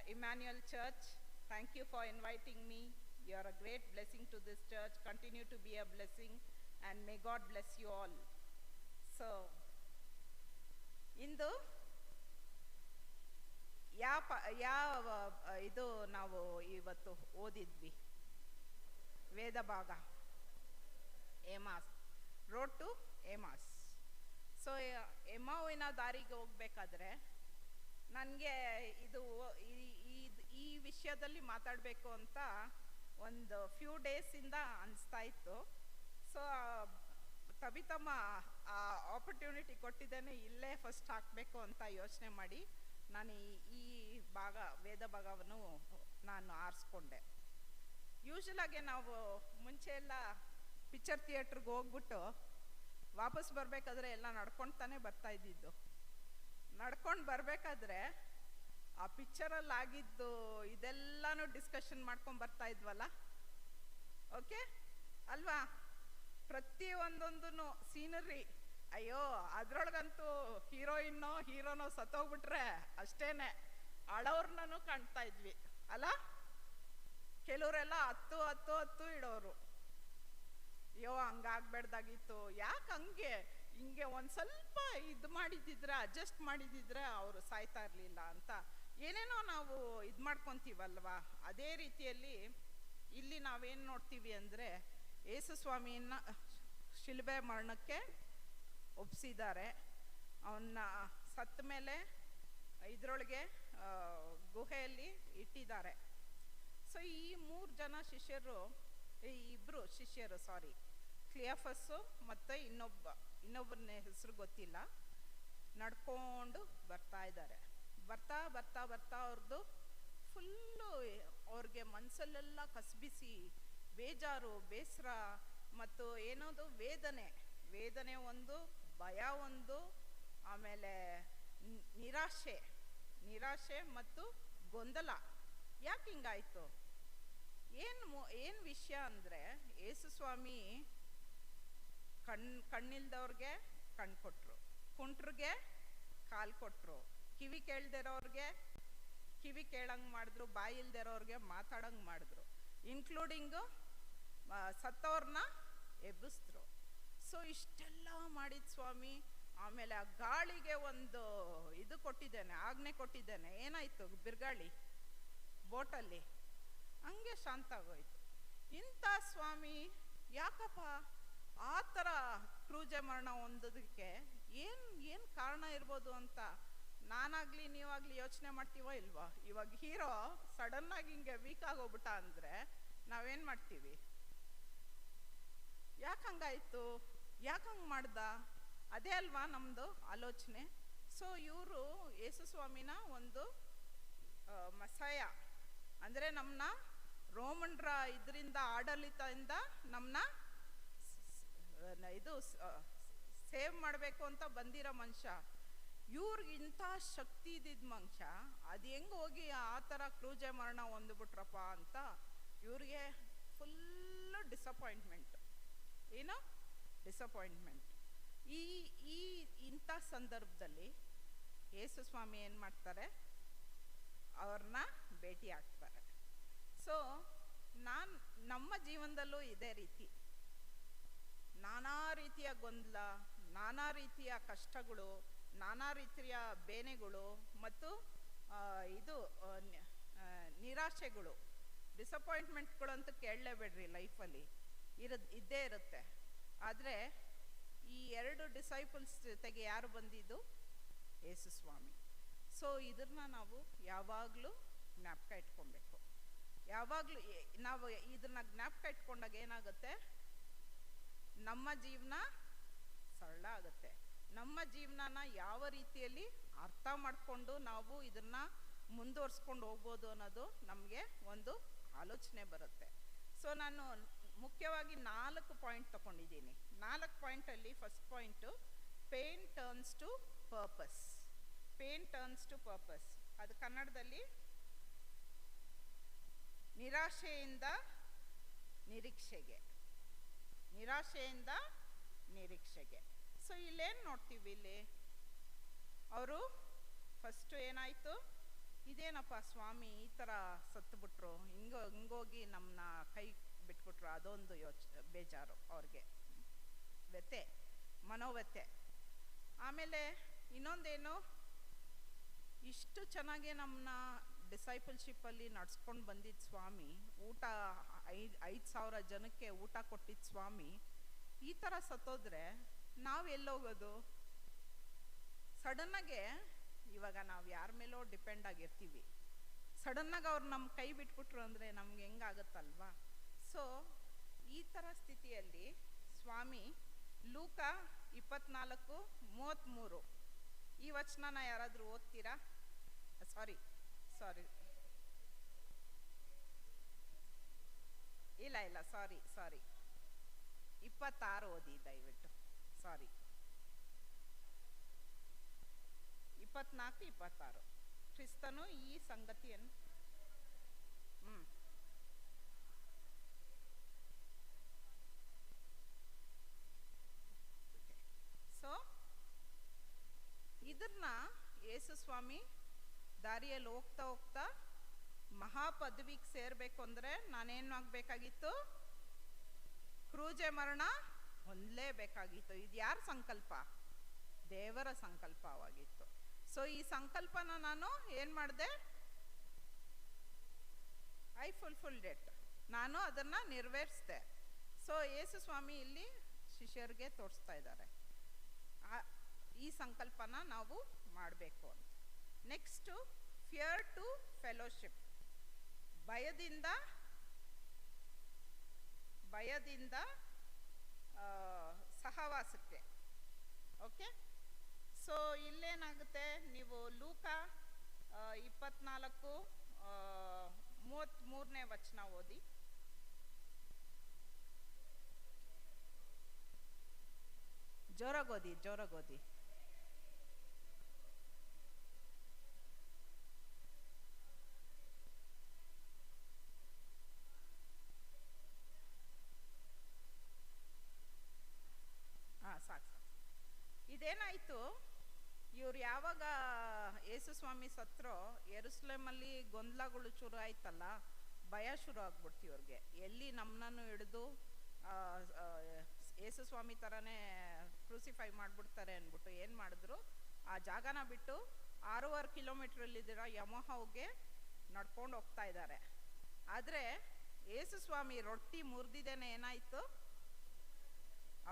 Emmanuel Church. Thank you for inviting me. You are a great blessing to this church. Continue to be a blessing, and may God bless you all. So, ಇಂದು ಯಾವ ಇದು ನಾವು ಇವತ್ತು ಓದಿದ್ವಿ ವೇದ ಭಾಗ ಏಮಾಸ್, road to ಏಮಾಸ್. So ಎಮಾವಿನ ದಾರಿಗೆ ಹೋಗ್ಬೇಕಾದ್ರೆ ನನಗೆ ಇದು ಈ ವಿಷಯದಲ್ಲಿ ಮಾತಾಡಬೇಕು ಅಂತ ಒಂದು ಫ್ಯೂ ಡೇಸಿಂದ ಅನಿಸ್ತಾ ಇತ್ತು. ಸೊ ತಬಿತಮ್ಮ ಆ ಆಪರ್ಚುನಿಟಿ ಕೊಟ್ಟಿದ್ದೇನೆ, ಇಲ್ಲೇ ಫಸ್ಟ್ ಹಾಕಬೇಕು ಅಂತ ಯೋಚನೆ ಮಾಡಿ ನಾನು ಈ ಭಾಗ ವೇದ ಭಾಗವನ್ನು ನಾನು ಆರಿಸ್ಕೊಂಡೆ. ಯೂಶಲಾಗೆ ನಾವು ಮುಂಚೆ ಎಲ್ಲ ಪಿಕ್ಚರ್ ಥಿಯೇಟ್ರಿಗೆ ಹೋಗ್ಬಿಟ್ಟು ವಾಪಸ್ ಬರಬೇಕಾದ್ರೆ ಎಲ್ಲ ನಡ್ಕೊಳ್ತಾನೆ ಬರ್ತಾ ಇದ್ದಿದ್ದು. ನಡ್ಕೊಂಡು ಬರಬೇಕಾದ್ರೆ ಆ ಪಿಕ್ಚರಲ್ಲಿ ಆಗಿದ್ದು ಇದೆಲ್ಲನೂ ಡಿಸ್ಕಷನ್ ಮಾಡ್ಕೊಂಡು ಬರ್ತಾ ಇದ್ವಲ್ಲ, ಓಕೆ ಅಲ್ವಾ? ಪ್ರತಿಯೊಂದೊಂದೂ ಸೀನರಿ, ಅಯ್ಯೋ ಅದರೊಳಗಂತೂ ಹೀರೋನೋ ಸತ್ತೋಗ್ಬಿಟ್ರೆ ಅಷ್ಟೇನೆ ಅಳೋರ್ನೂ ಕಾಣ್ತಾ ಇದ್ವಿ ಅಲ್ಲ. ಕೆಲವರೆಲ್ಲ ಹತ್ತು ಇಡೋರು. ಅಯ್ಯೋ ಹಂಗಾಗ್ಬೇಡ್ದಾಗಿತ್ತು, ಯಾಕೆ ಹಿಂಗೆ ಒಂದು ಸ್ವಲ್ಪ ಇದು ಮಾಡಿದ್ದಿದ್ರೆ, ಅಡ್ಜಸ್ಟ್ ಮಾಡಿದ್ದಿದ್ರೆ ಅವರು ಸಾಯ್ತಾ ಇರಲಿಲ್ಲ ಅಂತ ಏನೇನೋ ನಾವು ಇದು ಮಾಡ್ಕೊತೀವಲ್ವಾ. ಅದೇ ರೀತಿಯಲ್ಲಿ ಇಲ್ಲಿ ನಾವೇನು ನೋಡ್ತೀವಿ ಅಂದರೆ, ಯೇಸು ಸ್ವಾಮಿಯನ್ನ ಶಿಲುಬೆ ಮರಣಕ್ಕೆ ಒಪ್ಪಿಸಿದ್ದಾರೆ. ಅವನ್ನ ಸತ್ತ ಮೇಲೆ ಇದರೊಳಗೆ ಗುಹೆಯಲ್ಲಿ ಇಟ್ಟಿದ್ದಾರೆ. ಸೊ ಈ ಇಬ್ಬರು ಶಿಷ್ಯರು ಕ್ಲಿಯಫಸ್ಸು ಮತ್ತು ಇನ್ನೊಬ್ಬನ ಹೆಸರು ಗೊತ್ತಿಲ್ಲ, ನಡ್ಕೊಂಡು ಬರ್ತಾ ಇದ್ದಾರೆ. ಬರ್ತಾ ಅವ್ರದ್ದು ಫುಲ್ಲು ಅವ್ರಿಗೆ ಮನಸ್ಸಲ್ಲೆಲ್ಲ ಕಸಬಿಸಿ, ಬೇಜಾರು, ಬೇಸರ ಮತ್ತು ಏನೋದು ವೇದನೆ ಒಂದು, ಭಯ ಒಂದು, ಆಮೇಲೆ ನಿರಾಶೆ ಮತ್ತು ಗೊಂದಲ. ಯಾಕೆ ಹಿಂಗಾಯ್ತು? ಏನು ವಿಷಯ ಅಂದರೆ, ಯೇಸು ಸ್ವಾಮಿ ಕಣ್ಣಿಲ್ದವ್ರಿಗೆ ಕಣ್ಣು ಕೊಟ್ಟರು, ಕುಂಟ್ರಿಗೆ ಕಾಲು ಕೊಟ್ಟರು, ಕಿವಿ ಕೇಳ್ದಿರೋರ್ಗೆ ಕಿವಿ ಕೇಳಂಗೆ ಮಾಡಿದ್ರು, ಬಾಯಿ ಇಲ್ದಿರೋರ್ಗೆ ಮಾತಾಡಂಗೆ ಮಾಡಿದ್ರು, ಇನ್ಕ್ಲೂಡಿಂಗು ಸತ್ತವ್ರನ್ನ ಎಬ್ಬಿಸಿದ್ರು. ಸೊ ಇಷ್ಟೆಲ್ಲ ಮಾಡಿದ ಸ್ವಾಮಿ. ಆಮೇಲೆ ಆ ಗಾಳಿಗೆ ಒಂದು ಇದು ಕೊಟ್ಟಿದ್ದೇನೆ, ಆಜ್ಞೆ ಕೊಟ್ಟಿದ್ದೇನೆ. ಏನಾಯಿತು? ಬಿರುಗಾಳಿ ಬೋಟಲ್ಲಿ ಹಂಗೆ ಶಾಂತ ಆಗೋಯ್ತು. ಇಂಥ ಸ್ವಾಮಿ ಯಾಕಪ್ಪ ಆ ಥರ ಕ್ರೂಜೆ ಮರಣ ಹೊಂದೋದಕ್ಕೆ ಏನು ಕಾರಣ ಇರ್ಬೋದು ಅಂತ ನಾನಾಗಲಿ ನೀವಾಗಲಿ ಯೋಚನೆ ಮಾಡ್ತೀವೋ ಇಲ್ವೋ? ಇವಾಗ ಹೀರೋ ಸಡನ್ನಾಗಿ ಹಿಂಗೆ ವೀಕ್ ಆಗೋಗ್ಬಿಟ್ಟ ಅಂದರೆ ನಾವೇನು ಮಾಡ್ತೀವಿ? ಯಾಕೆ ಹಂಗಾಯಿತು, ಯಾಕೆ ಹಂಗೆ ಮಾಡ್ದ? ಅದೇ ಅಲ್ವಾ ನಮ್ಮದು ಆಲೋಚನೆ. ಸೊ ಇವರು ಯೇಸು ಸ್ವಾಮಿನ ಒಂದು ಮಸಾಯ ಅಂದರೆ ನಮ್ಮನ್ನ ರೋಮನ್ರ ಇದರಿಂದ ಆಡಳಿತದಿಂದ ನಮ್ಮನ್ನ ಇದು ಸೇವ್ ಮಾಡಬೇಕು ಅಂತ ಬಂದಿರೋ ಮನುಷ್ಯ. ಇವ್ರಿಗೆ ಇಂಥ ಶಕ್ತಿ ಇದ್ದಿದ್ದ ಮನುಷ್ಯ ಅದು ಹೆಂಗೆ ಹೋಗಿ ಆ ಥರ ಕ್ರೂಜೆ ಮರಣ ಹೊಂದ್ಬಿಟ್ರಪ್ಪ ಅಂತ ಇವ್ರಿಗೆ ಫುಲ್ಲು ಡಿಸಪಾಯಿಂಟ್ಮೆಂಟ್. ಇಂಥ ಸಂದರ್ಭದಲ್ಲಿ ಯೇಸು ಸ್ವಾಮಿ ಏನು ಮಾಡ್ತಾರೆ? ಅವ್ರನ್ನ ಭೇಟಿ ಆಗ್ತಾರೆ. ಸೊ ನಮ್ಮ ಜೀವನದಲ್ಲೂ ಇದೇ ರೀತಿ ನಾನಾ ರೀತಿಯ ಗೊಂದಲ, ನಾನಾ ರೀತಿಯ ಕಷ್ಟಗಳು, ನಾನಾ ರೀತಿಯ ಬೇನೆಗಳು ಮತ್ತು ನಿರಾಶೆಗಳು, ಡಿಸಪಾಯಿಂಟ್ಮೆಂಟ್ಗಳು ಅಂತ ಕೇಳಲೇಬೇಡ್ರಿ, ಲೈಫಲ್ಲಿ ಇದ್ದೇ ಇರುತ್ತೆ. ಆದರೆ ಈ ಎರಡು ಡಿಸೈಪಲ್ಸ್ ಜೊತೆಗೆ ಯಾರು ಬಂದಿದ್ದು? ಯೇಸು ಸ್ವಾಮಿ. ಸೊ ಇದನ್ನ ನಾವು ಯಾವಾಗಲೂ ಜ್ಞಾಪಕ ಇಟ್ಕೊಬೇಕು. ಯಾವಾಗಲೂ ನಾವು ಇದನ್ನ ಜ್ಞಾಪಕ ಇಟ್ಕೊಂಡಾಗ ಏನಾಗುತ್ತೆ? ನಮ್ಮ ಜೀವನ ಸರಳ ಆಗುತ್ತೆ. ನಮ್ಮ ಜೀವನನ ಯಾವ ರೀತಿಯಲ್ಲಿ ಅರ್ಥ ಮಾಡಿಕೊಂಡು ನಾವು ಇದನ್ನ ಮುಂದುವರ್ಸ್ಕೊಂಡು ಹೋಗ್ಬೋದು ಅನ್ನೋದು ನಮಗೆ ಒಂದು ಆಲೋಚನೆ ಬರುತ್ತೆ. ಸೊ ನಾನು ಮುಖ್ಯವಾಗಿ 4 ಪಾಯಿಂಟ್ ತಗೊಂಡಿದ್ದೀನಿ. 4 ಪಾಯಿಂಟಲ್ಲಿ first point pain turns to purpose. Pain turns to purpose, ಅದು ಕನ್ನಡದಲ್ಲಿ ನಿರಾಶೆಯಿಂದ ನಿರೀಕ್ಷೆಗೆ. ನಿರಾಶೆಯಿಂದ ನಿರೀಕ್ಷೆಗೆ. ಸೊ ಇಲ್ಲೇನು ನೋಡ್ತೀವಿ, ಇಲ್ಲಿ ಅವರು ಫಸ್ಟು ಏನಾಯಿತು, ಇದೇನಪ್ಪ ಸ್ವಾಮಿ ಈ ಥರ ಸತ್ತುಬಿಟ್ರು, ಹಿಂಗೋಗಿ ನಮ್ಮನ್ನ ಕೈ ಬಿಟ್ಬಿಟ್ರು, ಅದೊಂದು ಬೇಜಾರು ಅವ್ರಿಗೆ, ವ್ಯಥೆ, ಮನೋವ್ಯಥೆ. ಆಮೇಲೆ ಇನ್ನೊಂದೇನು, ಇಷ್ಟು ಚೆನ್ನಾಗಿ ನಮ್ಮನ್ನ ಡಿಸೈಪಲ್ಶಿಪ್ಪಲ್ಲಿ ನಡ್ಸ್ಕೊಂಡು ಬಂದಿದ್ದ ಸ್ವಾಮಿ, ಊಟ 5,000 ಜನಕ್ಕೆ ಊಟ ಕೊಟ್ಟಿದ್ದ ಸ್ವಾಮಿ ಈ ಥರ ಸತ್ತೋದ್ರೆ ನಾವು ಎಲ್ಲೋಗೋದು? ಸಡನ್ನಾಗೆ ಇವಾಗ ನಾವು ಯಾರ ಮೇಲೋ ಡಿಪೆಂಡ್ ಆಗಿರ್ತೀವಿ, ಸಡನ್ನಾಗಿ ಅವ್ರು ನಮ್ಮ ಕೈ ಬಿಟ್ಬಿಟ್ರು ಅಂದರೆ ನಮ್ಗೆ ಹೆಂಗಾಗುತ್ತಲ್ವಾ? ಸೊ ಈ ಥರ ಸ್ಥಿತಿಯಲ್ಲಿ ಸ್ವಾಮಿ ಲೂಕ 24:33 ಈ ವಚನನ ಯಾರಾದರೂ ಓದ್ತೀರಾ? ಸಾರಿ ಇಲ್ಲ ಸಾರಿ 26 ಓದಿ ದಯವಿಟ್ಟು. ಸಾರಿ 24-26. ಕ್ರಿಸ್ತನು ಈ ಸಂಗತಿಯನ್ನು ಸೊ ಇದನ್ನ ಯೇಸು ಸ್ವಾಮಿ ದಾರಿಯಲ್ಲಿ ಹೋಗ್ತಾ ಹೋಗ್ತಾ ಮಹಾಪದವಿಗೆ ಸೇರಬೇಕು ಅಂದರೆ ನಾನೇನು ಆಗಬೇಕಾಗಿತ್ತು? ಕ್ರೂಜೆ ಮರಣ ಹೊಂದಲೇಬೇಕಾಗಿತ್ತು. ಇದು ಯಾರ ಸಂಕಲ್ಪ? ದೇವರ ಸಂಕಲ್ಪವಾಗಿತ್ತು. ಸೊ ಈ ಸಂಕಲ್ಪನ ನಾನು ಏನು ಮಾಡಿದೆ? I fulfilled it. ನಾನು ಅದನ್ನು ನೆರವೇರಿಸಿದೆ. ಸೊ ಯೇಸು ಸ್ವಾಮಿ ಇಲ್ಲಿ ಶಿಷ್ಯರಿಗೆ ತೋರಿಸ್ತಾ ಇದ್ದಾರೆ ಈ ಸಂಕಲ್ಪನ ನಾವು ಮಾಡಬೇಕು ಅಂತ. ನೆಕ್ಸ್ಟು ಫಿಯರ್ ಟು ಫೆಲೋಶಿಪ್, ಭಯದಿಂದ ಸಹವಾಸಕ್ಕೆ. ಓಕೆ, ಸೊ ಇಲ್ಲೇನಾಗುತ್ತೆ, ನೀವು ಲೂಕ 24:33 ವಚನ ಓದಿ. ಜೋರಾಗೋದಿ. ಸಾಕು. ಇದೇನಾಯಿತು, ಇವ್ರು ಯಾವಾಗ ಯೇಸು ಸ್ವಾಮಿ ಸತ್ರೋ ಯೆರೂಸಲೇಮಲ್ಲಿ ಗೊಂದಲಗಳು ಶುರು ಆಯ್ತಲ್ಲ, ಭಯ ಶುರು ಆಗ್ಬಿಡ್ತು ಇವ್ರಿಗೆ. ಎಲ್ಲಿ ನಮ್ಮನ್ನು ಹಿಡಿದು ಯೇಸು ಸ್ವಾಮಿ ಥರನೇ ಕ್ರೂಸಿಫೈ ಮಾಡಿಬಿಡ್ತಾರೆ ಅಂದ್ಬಿಟ್ಟು ಏನು ಮಾಡಿದ್ರು, ಆ ಜಾಗನ ಬಿಟ್ಟು 6.5 ಕಿಲೋಮೀಟ್ರಲ್ಲಿದ್ದೀರ ಯಮೋಹವ್ಗೆ ನಡ್ಕೊಂಡು ಹೋಗ್ತಾ ಇದ್ದಾರೆ. ಆದರೆ ಯೇಸು ಸ್ವಾಮಿ ರೊಟ್ಟಿ ಮುರಿದಿದ್ದೇನೆ ಏನಾಯಿತು,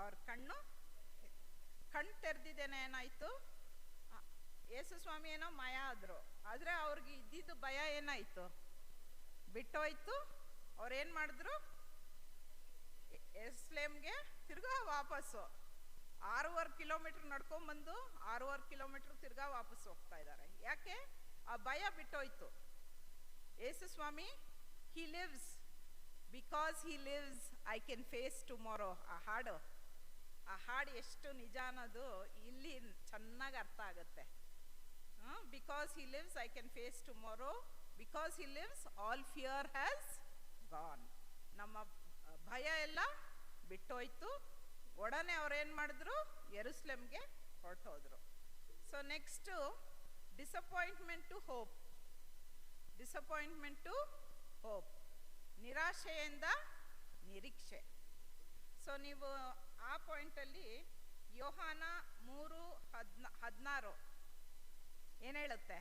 ಅವ್ರ ಕಣ್ಣು ತೆರೆದಿದ್ದೇನೆ ಏನಾಯಿತು, ಯೇಸು ಸ್ವಾಮಿ ಏನೋ ಮಾಯ ಆದರು. ಆದರೆ ಅವ್ರಿಗೆ ಇದ್ದಿದ್ದು ಭಯ ಏನಾಯಿತು, ಬಿಟ್ಟೋಯ್ತು. ಅವ್ರೇನು ಮಾಡಿದ್ರು, ಯೆರೂಸಲೇಮ್ಗೆ ತಿರ್ಗಾ ವಾಪಸ್ಸು 6.5 ಕಿಲೋಮೀಟ್ರ್ ನಡ್ಕೊಂಬಂದು 6.5 ಕಿಲೋಮೀಟ್ರ್ ತಿರ್ಗಾ ವಾಪಸ್ ಹೋಗ್ತಾ ಇದ್ದಾರೆ. ಯಾಕೆ? ಆ ಭಯ ಬಿಟ್ಟೋಯ್ತು. ಯೇಸು ಸ್ವಾಮಿ he lives, because he lives I can face tomorrow. ಆ ಹಾಡು ಎಷ್ಟು ನಿಜ ಅನ್ನೋದು ಇಲ್ಲಿ ಚೆನ್ನಾಗಿ ಅರ್ಥ ಆಗುತ್ತೆ. Because he lives I can face tomorrow, because he lives all fear has gone. ನಮ್ಮ ಭಯ ಎಲ್ಲ ಬಿಟ್ಟೋಯ್ತು. ಒಡನೆ ಅವ್ರೇನು ಮಾಡಿದ್ರು, ಯೆರೂಸಲೇಮ್ಗೆ ಹೊರಟೋದ್ರು. So next disappointment to hope, ನಿರಾಶೆಯಿಂದ ನಿರೀಕ್ಷೆ. ಸೊ ನೀವು ಆ ಪಾಯಿಂಟಲ್ಲಿ ಯೋಹಾನ 3:16 ಏನು ಹೇಳುತ್ತೆ?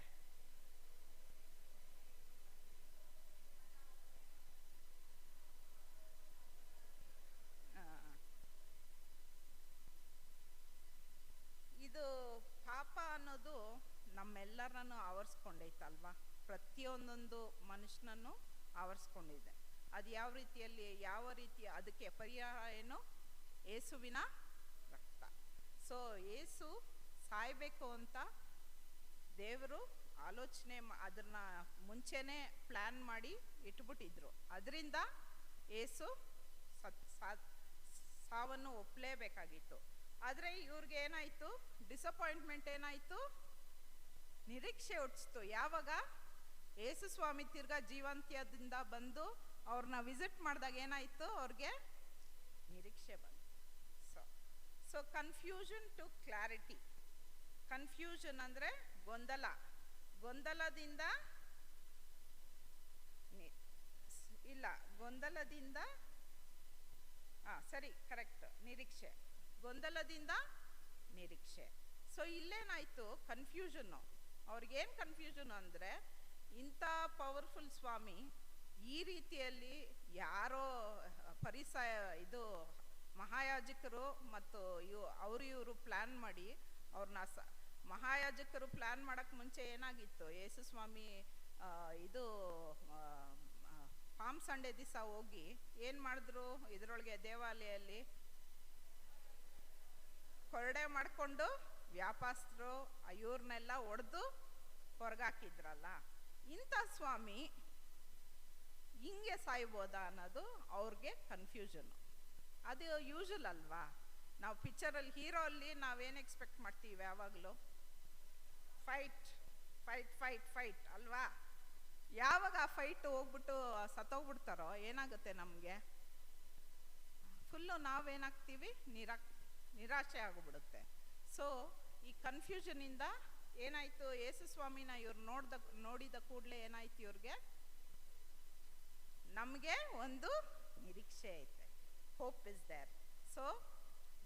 ಇದು ಪಾಪ ಅನ್ನೋದು ನಮ್ಮೆಲ್ಲರನ್ನು ಆವರಿಸ್ಕೊಂಡೈತಲ್ವಾ? ಪ್ರತಿಯೊಂದೊಂದು ಮನುಷ್ಯನನ್ನು ಆವರಿಸ್ಕೊಂಡಿದೆ. ಅದು ಯಾವ ರೀತಿಯ ಅದಕ್ಕೆ ಪರಿಹಾರ ಏನು? ಯೇಸುವಿನ ರಕ್ತ. ಸೊ ಯೇಸು ಸಾಯಬೇಕು ಅಂತ ದೇವರು ಆಲೋಚನೆ ಅದನ್ನು ಮುಂಚೆನೇ ಪ್ಲ್ಯಾನ್ ಮಾಡಿ ಇಟ್ಬಿಟ್ಟಿದ್ರು. ಅದರಿಂದ ಯೇಸು ಸತ್ತ. ಸಾವನ್ನು ಒಪ್ಪಲೇಬೇಕಾಗಿತ್ತು. ಆದರೆ ಇವ್ರಿಗೆ ಏನಾಯಿತು, ಡಿಸಪಾಯಿಂಟ್ಮೆಂಟ್ ಏನಾಯಿತು, ನಿರೀಕ್ಷೆ ಹುಟ್ಟಿಸ್ತು. ಯಾವಾಗ ಯೇಸು ಸ್ವಾಮಿ ತಿರ್ಗಾ ಜೀವಂತ್ಯದಿಂದ ಬಂದು ಅವ್ರನ್ನ ವಿಸಿಟ್ ಮಾಡಿದಾಗ ಏನಾಯಿತು, ಅವ್ರಿಗೆ ನಿರೀಕ್ಷೆ ಬಂತು. So confusion to clarity. Confusion ಅಂದರೆ ಗೊಂದಲ, ಗೊಂದಲದಿಂದ ಇಲ್ಲ ಗೊಂದಲದಿಂದ ಸರಿ ಕರೆಕ್ಟ್, ನಿರೀಕ್ಷೆ, ಗೊಂದಲದಿಂದ ನಿರೀಕ್ಷೆ. ಸೊ ಇಲ್ಲೇನಾಯಿತು, ಕನ್ಫ್ಯೂಷನ್ನು. ಅವ್ರಿಗೇನು ಕನ್ಫ್ಯೂಷನ್ ಅಂದರೆ, ಇಂಥ ಪವರ್ಫುಲ್ ಸ್ವಾಮಿ ಈ ರೀತಿಯಲ್ಲಿ ಯಾರೋ ಇದು ಮಹಾಯಾಜಕರು ಮತ್ತು ಇವರು ಪ್ಲ್ಯಾನ್ ಮಾಡಿ ಅವ್ರನ್ನ ಮಹಾಯಾಜಕರು ಪ್ಲ್ಯಾನ್ ಮಾಡೋಕ್ಕೆ ಮುಂಚೆ ಏನಾಗಿತ್ತು, ಯೇಸು ಸ್ವಾಮಿ ಇದು ಪಾಮ್ ಸಂಡೇ ದಿವಸ ಹೋಗಿ ಏನು ಮಾಡಿದ್ರು, ಇದರೊಳಗೆ ದೇವಾಲಯಲ್ಲಿ ಕೊರಡೆ ಮಾಡಿಕೊಂಡು ವ್ಯಾಪಾರಸ್ಥರು ಇವ್ರನ್ನೆಲ್ಲ ಒಡೆದು ಹೊರಗಾಕಿದ್ರಲ್ಲ. ಇಂಥ ಸ್ವಾಮಿ ಹಿಂಗೆ ಸಾಯ್ಬೋದಾ ಅನ್ನೋದು ಅವ್ರಿಗೆ ಕನ್ಫ್ಯೂಷನ್ನು. ಅದು ಯೂಶುವಲ್ ಅಲ್ವಾ, ನಾವು ಪಿಕ್ಚರಲ್ಲಿ ಹೀರೋ ಅಲ್ಲಿ ನಾವೇನು ಎಕ್ಸ್ಪೆಕ್ಟ್ ಮಾಡ್ತೀವಿ, ಯಾವಾಗಲೂ ಫೈಟ್ ಫೈಟ್ ಫೈಟ್ ಫೈಟ್ ಅಲ್ವಾ. ಯಾವಾಗ ಆ ಫೈಟ್ ಹೋಗ್ಬಿಟ್ಟು ಸತ್ತೋಗ್ಬಿಡ್ತಾರೋ ಏನಾಗುತ್ತೆ, ನಮಗೆ ಫುಲ್ಲು ನಾವೇನಾಗ್ತೀವಿ, ನಿರಾಶೆ ಆಗಿಬಿಡುತ್ತೆ. ಸೊ ಈ ಕನ್ಫ್ಯೂಷನಿಂದ ಏನಾಯಿತು, ಯೇಸು ಸ್ವಾಮಿನ ಇವ್ರು ನೋಡಿದ ಕೂಡಲೇ ಏನಾಯ್ತು, ಇವ್ರಿಗೆ ನಮಗೆ ಒಂದು ನಿರೀಕ್ಷೆ ಐತೆ, hope is there. So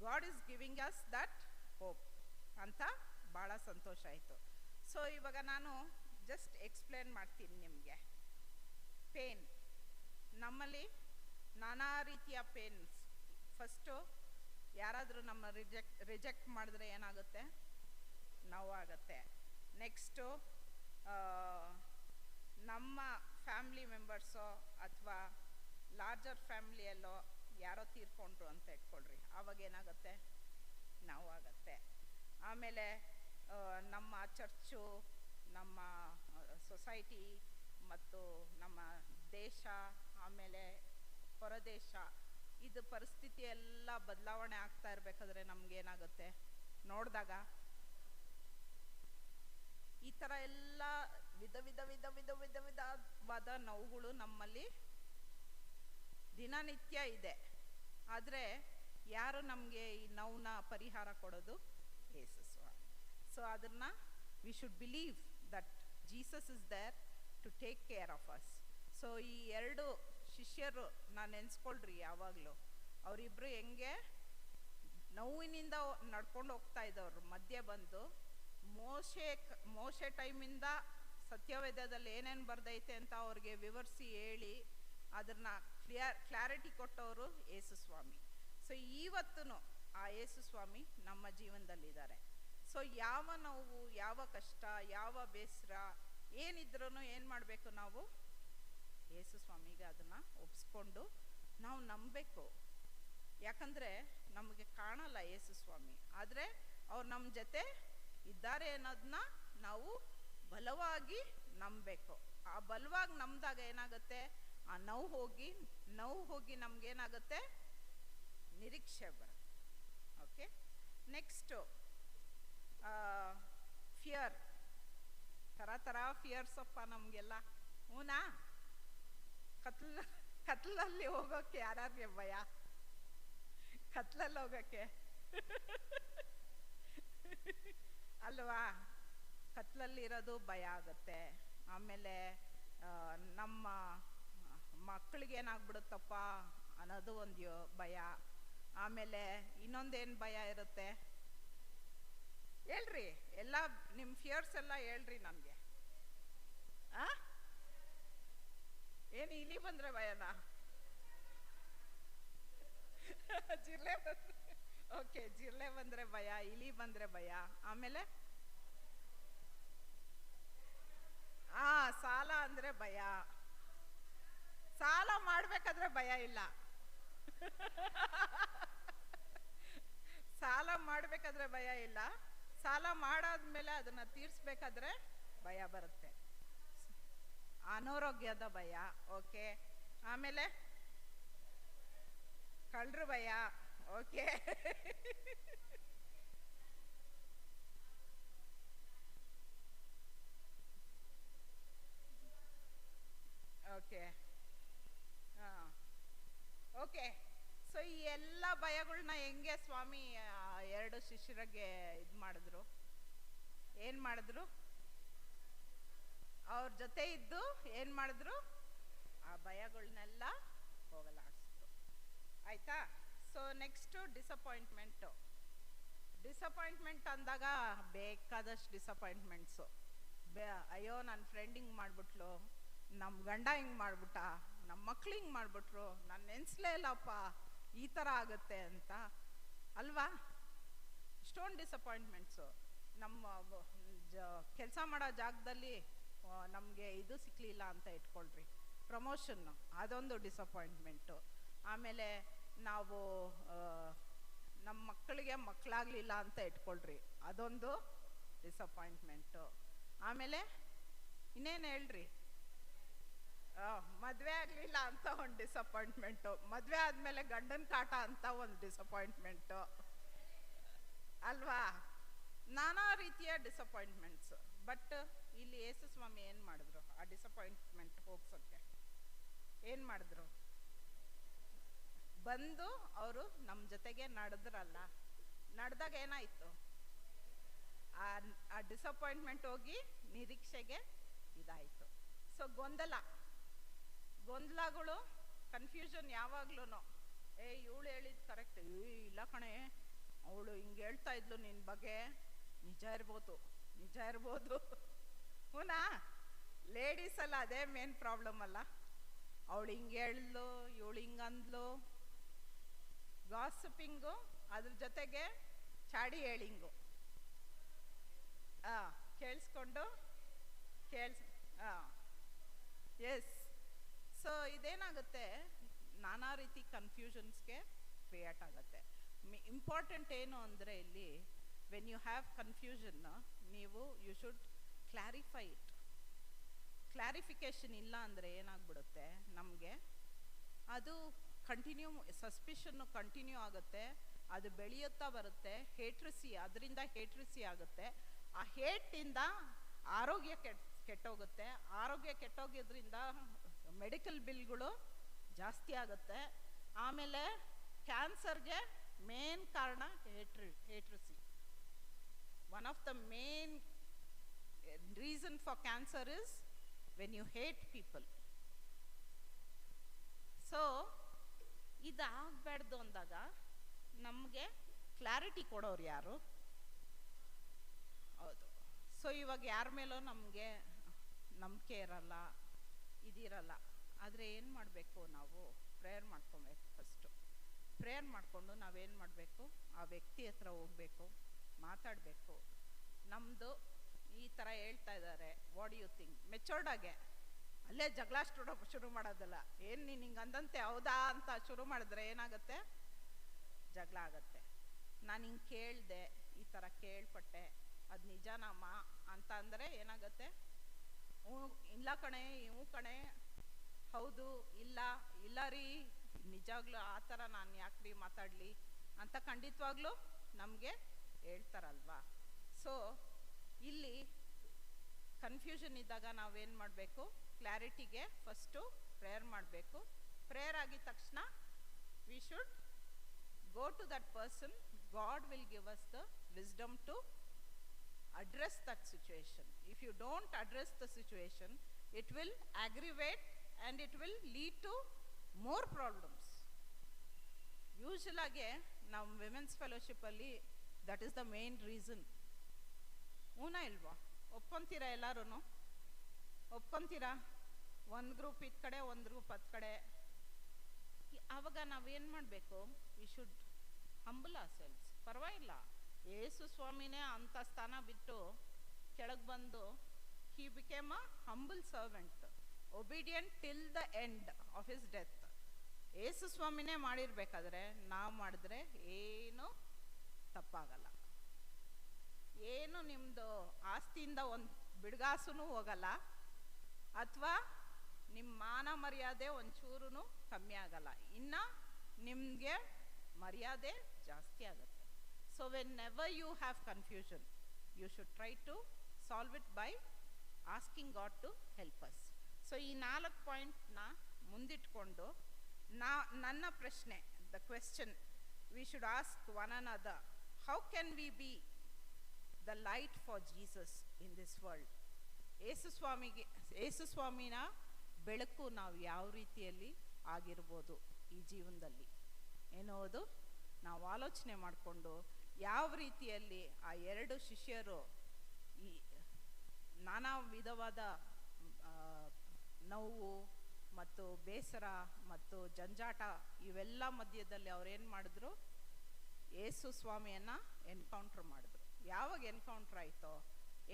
God is giving us that hope ಅಂತ ಭಾಳ ಸಂತೋಷ ಆಯಿತು. ಸೊ ಇವಾಗ ನಾನು ಜಸ್ಟ್ ಎಕ್ಸ್ಪ್ಲೇನ್ ಮಾಡ್ತೀನಿ ನಿಮಗೆ. ಪೇನ್, ನಮ್ಮಲ್ಲಿ ನಾನಾ ರೀತಿಯ ಪೇನ್ಸ್. ಫಸ್ಟು ಯಾರಾದರೂ ನಮ್ಮ ರಿಜೆಕ್ಟ್ ಮಾಡಿದ್ರೆ ಏನಾಗುತ್ತೆ, ನೋವಾಗುತ್ತೆ. ನೆಕ್ಸ್ಟು ನಮ್ಮ ಫ್ಯಾಮ್ಲಿ ಮೆಂಬರ್ಸೋ ಅಥವಾ ಲಾರ್ಜರ್ ಫ್ಯಾಮ್ಲಿಯಲ್ಲೋ ಯಾರೋ ತೀರ್ಕೊಂಡ್ರು ಅಂತ ಇಟ್ಕೊಳ್ರಿ, ಆವಾಗ ಏನಾಗುತ್ತೆ, ನೋವಾಗತ್ತೆ. ಆಮೇಲೆ ನಮ್ಮ ಚರ್ಚು, ನಮ್ಮ ಸೊಸೈಟಿ ಮತ್ತು ನಮ್ಮ ದೇಶ, ಆಮೇಲೆ ಹೊರದೇಶ, ಇದು ಪರಿಸ್ಥಿತಿ ಎಲ್ಲ ಬದಲಾವಣೆ ಆಗ್ತಾ ಇರಬೇಕಾದ್ರೆ ನಮಗೇನಾಗುತ್ತೆ, ನೋಡಿದಾಗ ಈ ಥರ ಎಲ್ಲ ವಿಧ ವಿಧ ವಿಧ ವಿಧ ವಿಧ ವಿಧವಾದ ನೋವುಗಳು ನಮ್ಮಲ್ಲಿ ದಿನನಿತ್ಯ ಇದೆ. ಆದರೆ ಯಾರು ನಮಗೆ ಈ ನೋವನ್ನ ಪರಿಹಾರ ಕೊಡೋದು, ಯೇಸು ಸ್ವಾಮಿ. ಸೊ ಅದನ್ನು we should believe that Jesus is there to take care of us. So ಈ ಎರಡು ಶಿಷ್ಯರು ನಾನು ನೆನೆಸ್ಕೊಳ್ರಿ ಯಾವಾಗಲೂ, ಅವರಿಬ್ಬರು ಹೆಂಗೆ ನೋವಿನಿಂದ ನಡ್ಕೊಂಡು ಹೋಗ್ತಾ ಇದ್ದವ್ರು, ಮಧ್ಯೆ ಬಂದು ಮೋಶೆ ಟೈಮಿಂದ ಸತ್ಯವೇದದಲ್ಲಿ ಏನೇನು ಬರ್ದೈತೆ ಅಂತ ಅವ್ರಿಗೆ ವಿವರಿಸಿ ಹೇಳಿ ಅದನ್ನು ಕ್ಲಾರಿಟಿ ಕೊಟ್ಟವರು ಯೇಸು ಸ್ವಾಮಿ. ಸೊ ಇವತ್ತೂ ಆ ಯೇಸು ಸ್ವಾಮಿ ನಮ್ಮ ಜೀವನದಲ್ಲಿದ್ದಾರೆ. ಸೊ ಯಾವ ನೋವು, ಯಾವ ಕಷ್ಟ, ಯಾವ ಬೇಸರ ಏನಿದ್ರೂ ಏನು ಮಾಡಬೇಕು, ನಾವು ಯೇಸು ಸ್ವಾಮಿಗೆ ಅದನ್ನು ಒಪ್ಪಿಸ್ಕೊಂಡು ನಾವು ನಂಬಬೇಕು. ಯಾಕಂದರೆ ನಮಗೆ ಕಾಣಲ್ಲ ಯೇಸು ಸ್ವಾಮಿ, ಆದರೆ ಅವ್ರು ನಮ್ಮ ಜೊತೆ ಇದ್ದಾರೆ ಅನ್ನೋದನ್ನ ನಾವು ಬಲವಾಗಿ ನಂಬಬೇಕು. ಆ ಬಲವಾಗಿ ನಂಬಿದಾಗ ಏನಾಗುತ್ತೆ, ಆ ನೋವು ಹೋಗಿ ನಮಗೇನಾಗುತ್ತೆ, ನಿರೀಕ್ಷೆ ಬರುತ್ತೆ. Okay, next fear. ಥರ ಫಿಯರ್ಸಪ್ಪ ನಮಗೆಲ್ಲ. ಹೂನಾ, ಕತ್ಲಲ್ಲಿ ಹೋಗೋಕ್ಕೆ ಯಾರ್ಯಾರಿಗೆ ಭಯ, ಕತ್ಲಲ್ಲಿ ಹೋಗೋಕ್ಕೆ ಅಲ್ವಾ, ಕತ್ಲಲ್ಲಿ ಇರೋದು ಭಯ ಆಗುತ್ತೆ. ಆಮೇಲೆ ನಮ್ಮ ಮಕ್ಕಳಿಗೇನಾಗ್ಬಿಡುತ್ತಪ್ಪ ಅನ್ನೋದು ಒಂದು ಭಯ. ಆಮೇಲೆ ಇನ್ನೊಂದೇನು ಭಯ ಇರುತ್ತೆ ಹೇಳ್ರಿ, ಎಲ್ಲ ನಿಮ್ಮ ಫಿಯರ್ಸ್ ಎಲ್ಲ ಹೇಳ್ರಿ ನನಗೆ. ಏನು ಇಲಿ ಬಂದರೆ ಭಯನಾ? ಜಿರ್ಲೆ ಬಂದ್ರೆ, ಓಕೆ, ಜಿರ್ಲೆ ಬಂದರೆ ಭಯ, ಇಲಿ ಬಂದರೆ ಭಯ. ಆಮೇಲೆ ಸಾಲ ಅಂದರೆ ಭಯ. ಸಾಲ ಮಾಡಬೇಕಾದ್ರೆ ಭಯ ಇಲ್ಲ, ಸಾಲ ಮಾಡಬೇಕಾದ್ರೆ ಭಯ ಇಲ್ಲ, ಸಾಲ ಮಾಡಾದ್ಮೇಲೆ ಅದನ್ನು ತೀರಿಸ್ಬೇಕಾದ್ರೆ ಭಯ ಬರುತ್ತೆ. ಅನಾರೋಗ್ಯದ ಭಯ. ಓಕೆ, ಆಮೇಲೆ ಕಳ್ರು ಭಯ. ಓಕೆ. ಓಕೆ. ಹಾಂ, ಓಕೆ. ಸೊ ಈ ಎಲ್ಲ ಭಯಗಳನ್ನ ಹೆಂಗೆ ಸ್ವಾಮಿ ಎರಡು ಶಿಷ್ಯರಿಗೆ ಇದು ಮಾಡಿದ್ರು? ಏನು ಮಾಡಿದ್ರು? ಅವ್ರ ಜೊತೆ ಇದ್ದು ಏನು ಮಾಡಿದ್ರು? ಆ ಭಯಗಳನ್ನೆಲ್ಲ ಹೋಗಲಾಡಿಸಿದ್ರು. ಆಯ್ತಾ? So next disappointment. ಡಿಸಪಾಯಿಂಟ್ಮೆಂಟ್ ಅಂದಾಗ ಬೇಕಾದಷ್ಟು ಡಿಸಪಾಯಿಂಟ್ಮೆಂಟ್ಸು. ಅಯ್ಯೋ ನನ್ನ ಫ್ರೆಂಡ್ ಹಿಂಗೆ ಮಾಡಿಬಿಟ್ಲು, ನಮ್ಮ ಗಂಡ ಹಿಂಗೆ ಮಾಡಿಬಿಟ್ಟ, ನಮ್ಮ ಮಕ್ಳು ಹಿಂಗೆ ಮಾಡಿಬಿಟ್ರು, ನಾನು ನೆನೆಸ್ಲೇ ಇಲ್ಲಪ್ಪ ಈ ಥರ ಆಗುತ್ತೆ ಅಂತ ಅಲ್ವಾ? ಇಷ್ಟೊಂದು ಡಿಸಪಾಯಿಂಟ್ಮೆಂಟ್ಸು. ನಮ್ಮ ಕೆಲಸ ಮಾಡೋ ಜಾಗದಲ್ಲಿ ನಮಗೆ ಇದು ಸಿಕ್ಕಲಿಲ್ಲ ಅಂತ ಇಟ್ಕೊಳ್ರಿ, ಪ್ರಮೋಷನ್ನು, ಅದೊಂದು ಡಿಸಪಾಯಿಂಟ್ಮೆಂಟು. ಆಮೇಲೆ ನಾವು ನಮ್ಮ ಮಕ್ಕಳಿಗೆ ಮಕ್ಕಳಾಗಲಿಲ್ಲ ಅಂತ ಇಟ್ಕೊಳ್ರಿ, ಅದೊಂದು ಡಿಸಪಾಯಿಂಟ್ಮೆಂಟು. ಆಮೇಲೆ ಇನ್ನೇನು ಹೇಳ್ರಿ? ಮದುವೆ ಆಗಲಿಲ್ಲ ಅಂತ ಒಂದು ಡಿಸಪಾಯಿಂಟ್ಮೆಂಟು. ಮದುವೆ ಆದಮೇಲೆ ಗಂಡನ ಕಾಟ ಅಂತ ಒಂದು ಡಿಸಪಾಯಿಂಟ್ಮೆಂಟು ಅಲ್ವಾ? ನಾನಾ ರೀತಿಯ ಡಿಸಪಾಯಿಂಟ್ಮೆಂಟ್ಸ್. ಬಟ್ ಇಲ್ಲಿ ಯೇಸು ಸ್ವಾಮಿ ಏನು ಮಾಡಿದ್ರು? ಆ ಡಿಸಪಾಯಿಂಟ್ಮೆಂಟ್ ಹೋಗ್ಸೋಕ್ಕೆ ಏನು ಮಾಡಿದ್ರು? ಬಂದು ಅವರು ನಮ್ಮ ಜೊತೆಗೆ ನಡೆದ್ರಲ್ಲ. ನಡೆದಾಗ ಏನಾಯಿತು? ಆ ಡಿಸಪಾಯಿಂಟ್ಮೆಂಟ್ ಹೋಗಿ ನಿರೀಕ್ಷೆಗೆ ಇದಾಯಿತು. ಸೊ ಗೊಂದಲಗಳು, ಕನ್ಫ್ಯೂಷನ್ ಯಾವಾಗ್ಲೂ ಇವಳು ಹೇಳಿದ್ದು ಕರೆಕ್ಟ್, ಇಲ್ಲ ಕಣೆ ಅವಳು ಹಿಂಗೆ ಹೇಳ್ತಾ ಇದ್ಲು ನಿನ್ನ ಬಗ್ಗೆ, ನಿಜ ಇರ್ಬೋದು ಹೂನಾ? ಲೇಡೀಸಲ್ಲ ಅದೇ ಮೇನ್ ಪ್ರಾಬ್ಲಮ್ ಅಲ್ಲ. ಅವಳು ಹಿಂಗೆ ಹೇಳಿದ್ಲು, ಇವಳು ಹಿಂಗೆ ಅಂದ್ಲು, ಗಾಸಿಪಿಂಗು, ಅದ್ರ ಜೊತೆಗೆ ಚಾಡಿ ಹೇಳಿಂಗು. ಕೇಳಿಸ್ಕೊಂಡು ಎಸ್. ಸೊ ಇದೇನಾಗುತ್ತೆ? ನಾನಾ ರೀತಿ ಕನ್ಫ್ಯೂಷನ್ಸ್ಗೆ ಕ್ರಿಯೇಟ್ ಆಗುತ್ತೆ. ಇಂಪಾರ್ಟೆಂಟ್ ಏನು ಅಂದರೆ ಇಲ್ಲಿ when you have confusion, you should clarify it. Clarification ಇಲ್ಲ ಅಂದರೆ ಏನಾಗ್ಬಿಡುತ್ತೆ ನಮಗೆ? ಅದು ಸಸ್ಪಿಷನ್ನು ಕಂಟಿನ್ಯೂ ಆಗುತ್ತೆ, ಅದು ಬೆಳೆಯುತ್ತಾ ಬರುತ್ತೆ. ಅದರಿಂದ ಹೇಟ್ರಿಸಿ ಆಗುತ್ತೆ. ಆ ಹೇಟಿಂದ ಆರೋಗ್ಯ ಕೆಟ್ಟೋಗುತ್ತೆ. ಆರೋಗ್ಯ ಕೆಟ್ಟೋಗೋದ್ರಿಂದ ಮೆಡಿಕಲ್ ಬಿಲ್ಗಳು ಜಾಸ್ತಿ ಆಗುತ್ತೆ. ಆಮೇಲೆ ಕ್ಯಾನ್ಸರ್ಗೆ ಮೇನ್ ಕಾರಣ ಹೇಟ್ರಿಸಿ. One of the main reason for cancer is when you hate people. So ಇದಾಗಬಾರ್ದು ಅಂದಾಗ ನಮಗೆ ಕ್ಲಾರಿಟಿ ಕೊಡೋರು ಯಾರು? ಹೌದು. ಸೊ ಇವಾಗ ಯಾರ ಮೇಲೋ ನಮಗೆ ನಂಬಿಕೆ ಇರಲ್ಲ, ಇದಿರಲ್ಲ. ಆದರೆ ಏನು ಮಾಡಬೇಕು? ನಾವು ಪ್ರೇಯರ್ ಮಾಡ್ಕೊಬೇಕು. ಫಸ್ಟು ಪ್ರೇಯರ್ ಮಾಡಿಕೊಂಡು ನಾವೇನು ಮಾಡಬೇಕು? ಆ ವ್ಯಕ್ತಿ ಹತ್ರ ಹೋಗಬೇಕು, ಮಾತಾಡಬೇಕು. ನಮ್ಮದು ಈ ಥರ ಹೇಳ್ತಾ ಇದ್ದಾರೆ, ವಾಟ್ ಯು ಥಿಂಕ್? ಮೆಚೋರ್ಡಾಗೆ, ಅಲ್ಲೇ ಜಗಳ ಶುರು ಮಾಡೋದಲ್ಲ. ಏನು ನೀನು ಹಿಂಗೆ ಅಂದಂತೆ ಹೌದಾ ಅಂತ ಶುರು ಮಾಡಿದ್ರೆ ಏನಾಗುತ್ತೆ? ಜಗಳ ಆಗತ್ತೆ. ನಾನು ಹಿಂಗೆ ಕೇಳಿದೆ, ಈ ಥರ ಕೇಳ್ಪಟ್ಟೆ, ಅದು ನಿಜನಮ್ಮ ಅಂತ ಅಂದರೆ ಏನಾಗುತ್ತೆ? ಇಲ್ಲ ಕಣೆ, ಇವು ಕಣೆ, ಹೌದು, ಇಲ್ಲ ರೀ, ನಿಜವಾಗ್ಲೂ ಆ ಥರ ನಾನು ಯಾಕ್ರಿ ಮಾತಾಡಲಿ ಅಂತ ಖಂಡಿತವಾಗ್ಲೂ ನಮಗೆ ಹೇಳ್ತಾರಲ್ವಾ. ಸೊ ಇಲ್ಲಿ ಕನ್ಫ್ಯೂಷನ್ ಇದ್ದಾಗ ನಾವೇನು ಮಾಡಬೇಕು? ಕ್ಲಾರಿಟಿಗೆ ಫಸ್ಟು ಪ್ರೇಯರ್ ಮಾಡಬೇಕು. ಪ್ರೇಯರ್ ಆಗಿದ ತಕ್ಷಣ we should go to that person. God will give us the wisdom to address that situation. If you don't address the situation, it will aggravate and it will lead to more problems. Usually ನಮ್ಮ women's ಫೆಲೋಶಿಪ್ಪಲ್ಲಿ that is the main reason. ಊನಾ ಇಲ್ವಾ? ಒಪ್ಕೊಂತೀರಾ? ಎಲ್ಲರೂ ಒಪ್ಕೊಂತೀರಾ? ಒಂದು group ಇದ್ ಕಡೆ, ಒಂದು ಗ್ರೂಪ್ ಹತ್ತು ಕಡೆ. ಆವಾಗ ನಾವೇನು ಮಾಡಬೇಕು? We should humble ourselves. ಪರವಾಗಿಲ್ಲ, ಯೇಸು ಸ್ವಾಮಿನೇ ಅಂಥ ಸ್ಥಾನ ಬಿಟ್ಟು ಕೆಳಗೆ ಬಂದು he became a humble servant, obedient till the end of his death. Yesu ಸ್ವಾಮಿನೇ ಮಾಡಿರ್ಬೇಕಾದ್ರೆ ನಾವು ಮಾಡಿದ್ರೆ ಏನು ತಪ್ಪಾಗಲ್ಲ. ಏನು ನಿಮ್ಮದು ಆಸ್ತಿಯಿಂದ ಒಂದು ಬಿಡ್ಗಾಸೂ ಹೋಗಲ್ಲ, ಅಥವಾ ನಿಮ್ಮ ಮಾನ ಮರ್ಯಾದೆ ಒಂಚೂರು ಕಮ್ಮಿ ಆಗಲ್ಲ. ಇನ್ನು ನಿಮಗೆ ಮರ್ಯಾದೆ ಜಾಸ್ತಿ ಆಗುತ್ತೆ. So whenever you have confusion, you should try to solve it by asking God to help us. So ಈ 4 ಪಾಯಿಂಟ್ನ ಮುಂದಿಟ್ಕೊಂಡು ನನ್ನ ಪ್ರಶ್ನೆ, the question we should ask one another, how can we be the light for Jesus in this world? Yesu ಸ್ವಾಮಿನ ಬೆಳಕು ನಾವು ಯಾವ ರೀತಿಯಲ್ಲಿ ಆಗಿರ್ಬೋದು ಈ ಜೀವನದಲ್ಲಿ ಎನ್ನುವುದು ನಾವು ಆಲೋಚನೆ ಮಾಡಿಕೊಂಡು, ಯಾವ ರೀತಿಯಲ್ಲಿ ಆ 2 ಶಿಷ್ಯರು ಈ ನಾನಾ ವಿಧವಾದ ನೋವು ಮತ್ತು ಬೇಸರ ಮತ್ತು ಜಂಜಾಟ ಇವೆಲ್ಲ ಮಧ್ಯದಲ್ಲಿ ಅವ್ರೇನು ಮಾಡಿದ್ರು, ಯೇಸು ಸ್ವಾಮಿಯನ್ನು ಎನ್ಕೌಂಟ್ರ್ ಮಾಡಿದ್ರು. ಯಾವಾಗ ಎನ್ಕೌಂಟ್ರ್ ಆಯಿತೋ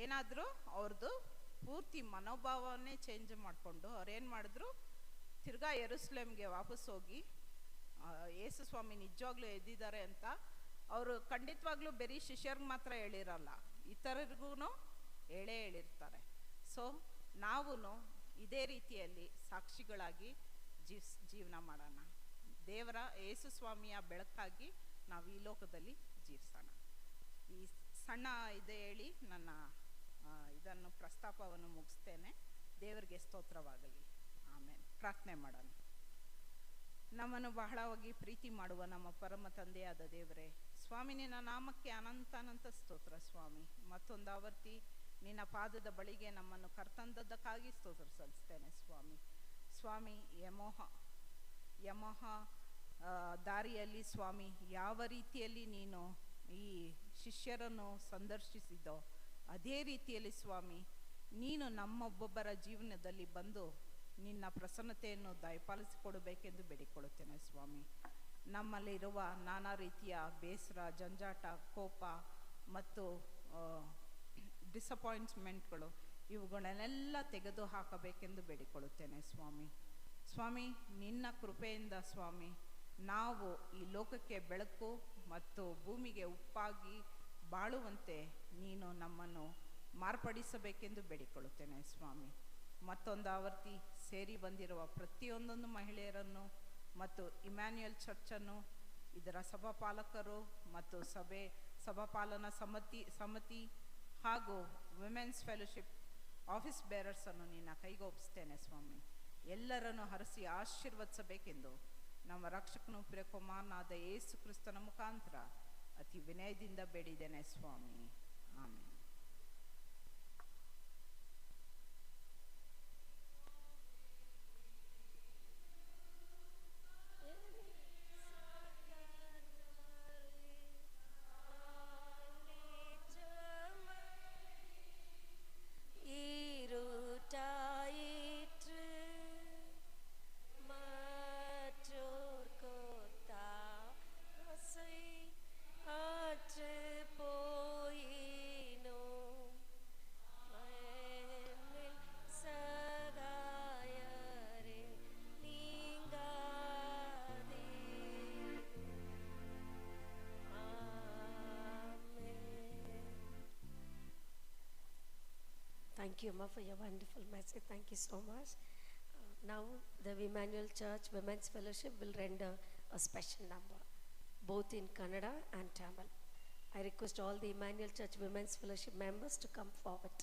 ಏನಾದರೂ ಅವ್ರದ್ದು ಪೂರ್ತಿ ಮನೋಭಾವನೇ ಚೇಂಜ್ ಮಾಡಿಕೊಂಡು ಅವ್ರೇನು ಮಾಡಿದ್ರು, ತಿರ್ಗಾ ಯೆರೂಸಲೇಮ್ಗೆ ವಾಪಸ್ ಹೋಗಿ ಯೇಸು ಸ್ವಾಮಿ ನಿಜವಾಗ್ಲೂ ಎದ್ದಿದ್ದಾರೆ ಅಂತ ಅವರು ಖಂಡಿತವಾಗ್ಲೂ ಬರೀ ಶಿಷ್ಯರ್ಗೆ ಮಾತ್ರ ಹೇಳಿರಲ್ಲ, ಇತರರಿಗೂ ಹೇಳಿರ್ತಾರೆ. ಸೊ ನಾವು ಇದೇ ರೀತಿಯಲ್ಲಿ ಸಾಕ್ಷಿಗಳಾಗಿ ಜೀವನ ಮಾಡೋಣ. ದೇವರ ಯೇಸು ಸ್ವಾಮಿಯ ಬೆಳಕಾಗಿ ನಾವು ಈ ಲೋಕದಲ್ಲಿ ಜೀವಿಸೋಣ. ಈ ಸಣ್ಣ ಇದೆ ಹೇಳಿ ನನ್ನ ಇದನ್ನು ಪ್ರಸ್ತಾಪವನ್ನು ಮುಗಿಸ್ತೇನೆ. ದೇವರಿಗೆ ಸ್ತೋತ್ರವಾಗಲಿ. ಆಮೇಲೆ ಪ್ರಾರ್ಥನೆ ಮಾಡೋಣ. ನಮ್ಮನ್ನು ಬಹಳವಾಗಿ ಪ್ರೀತಿ ಮಾಡುವ ನಮ್ಮ ಪರಮ ತಂದೆಯಾದ ದೇವರೇ, ಸ್ವಾಮಿ ನಿನ್ನ ನಾಮಕ್ಕೆ ಅನಂತ ಸ್ತೋತ್ರ ಸ್ವಾಮಿ. ಮತ್ತೊಂದು ಆವರ್ತಿ ನಿನ್ನ ಪಾದದ ಬಳಿಗೆ ನಮ್ಮನ್ನು ಕರ್ತಂದದ್ದಕ್ಕಾಗಿ ಸ್ತೋತ್ರ ಸಲ್ಲಿಸ್ತೇನೆ ಸ್ವಾಮಿ. ಸ್ವಾಮಿ ಯಮೋಹ ದಾರಿಯಲ್ಲಿ ಸ್ವಾಮಿ ಯಾವ ರೀತಿಯಲ್ಲಿ ನೀನು ಈ ಶಿಷ್ಯರನ್ನು ಸಂದರ್ಶಿಸಿದೋ ಅದೇ ರೀತಿಯಲ್ಲಿ ಸ್ವಾಮಿ ನೀನು ನಮ್ಮೊಬ್ಬೊಬ್ಬರ ಜೀವನದಲ್ಲಿ ಬಂದು ನಿನ್ನ ಪ್ರಸನ್ನತೆಯನ್ನು ದಯಪಾಲಿಸಿಕೊಡಬೇಕೆಂದು ಬೇಡಿಕೊಳ್ಳುತ್ತೇನೆ ಸ್ವಾಮಿ. ನಮ್ಮಲ್ಲಿರುವ ನಾನಾ ರೀತಿಯ ಬೇಸರ, ಜಂಜಾಟ, ಕೋಪ ಮತ್ತು ಡಿಸಪಾಯಿಂಟ್ಮೆಂಟ್ಗಳು ಇವುಗಳನ್ನೆಲ್ಲ ತೆಗೆದು ಹಾಕಬೇಕೆಂದು ಬೇಡಿಕೊಳ್ಳುತ್ತೇನೆ ಸ್ವಾಮಿ. ಸ್ವಾಮಿ ನಿನ್ನ ಕೃಪೆಯಿಂದ ಸ್ವಾಮಿ ನಾವು ಈ ಲೋಕಕ್ಕೆ ಬೆಳಕು ಮತ್ತು ಭೂಮಿಗೆ ಉಪ್ಪಾಗಿ ಬಾಳುವಂತೆ ನೀನು ನಮ್ಮನ್ನು ಮಾರ್ಪಡಿಸಬೇಕೆಂದು ಬೇಡಿಕೊಳ್ಳುತ್ತೇನೆ ಸ್ವಾಮಿ. ಮತ್ತೊಂದು ಆವರ್ತಿ ಸೇರಿ ಬಂದಿರುವ ಪ್ರತಿಯೊಂದೊಂದು ಮಹಿಳೆಯರನ್ನು ಮತ್ತು ಇಮ್ಯಾನ್ಯುಯಲ್ ಚರ್ಚನ್ನು, ಇದರ ಸಭಾಪಾಲಕರು ಮತ್ತು ಸಭಾಪಾಲನಾ ಸಮಿತಿ ಹಾಗೂ ವಿಮೆನ್ಸ್ ಫೆಲೋಶಿಪ್ ಆಫೀಸ್ ಬೇರರ್ಸನ್ನು ನಿನ್ನ ಕೈಗೊಪ್ಪಿಸ್ತೇನೆ ಸ್ವಾಮಿ. ಎಲ್ಲರನ್ನು ಹರಸಿ ಆಶೀರ್ವದಿಸಬೇಕೆಂದು ನಮ್ಮ ರಕ್ಷಕನು ಪ್ರಿಯಕುಮಾರನಾದ ಯೇಸು ಕ್ರಿಸ್ತನ ಮುಖಾಂತರ ಅತಿ ವಿನಯದಿಂದ ಬೇಡಿದ್ದೇನೆ ಸ್ವಾಮಿ. ಆಮೇಲೆ Thank you, Ma, for your wonderful message. Thank you so much. Now, the Emmanuel Church Women's Fellowship will render a special number, both in Kannada and Tamil. I request all the Emmanuel Church Women's Fellowship members to come forward.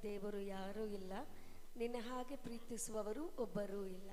ದೇವರು ಯಾರೂ ಇಲ್ಲ, ನಿನ್ನ ಹಾಗೆ ಪ್ರೀತಿಸುವವರು ಒಬ್ಬರೂ ಇಲ್ಲ.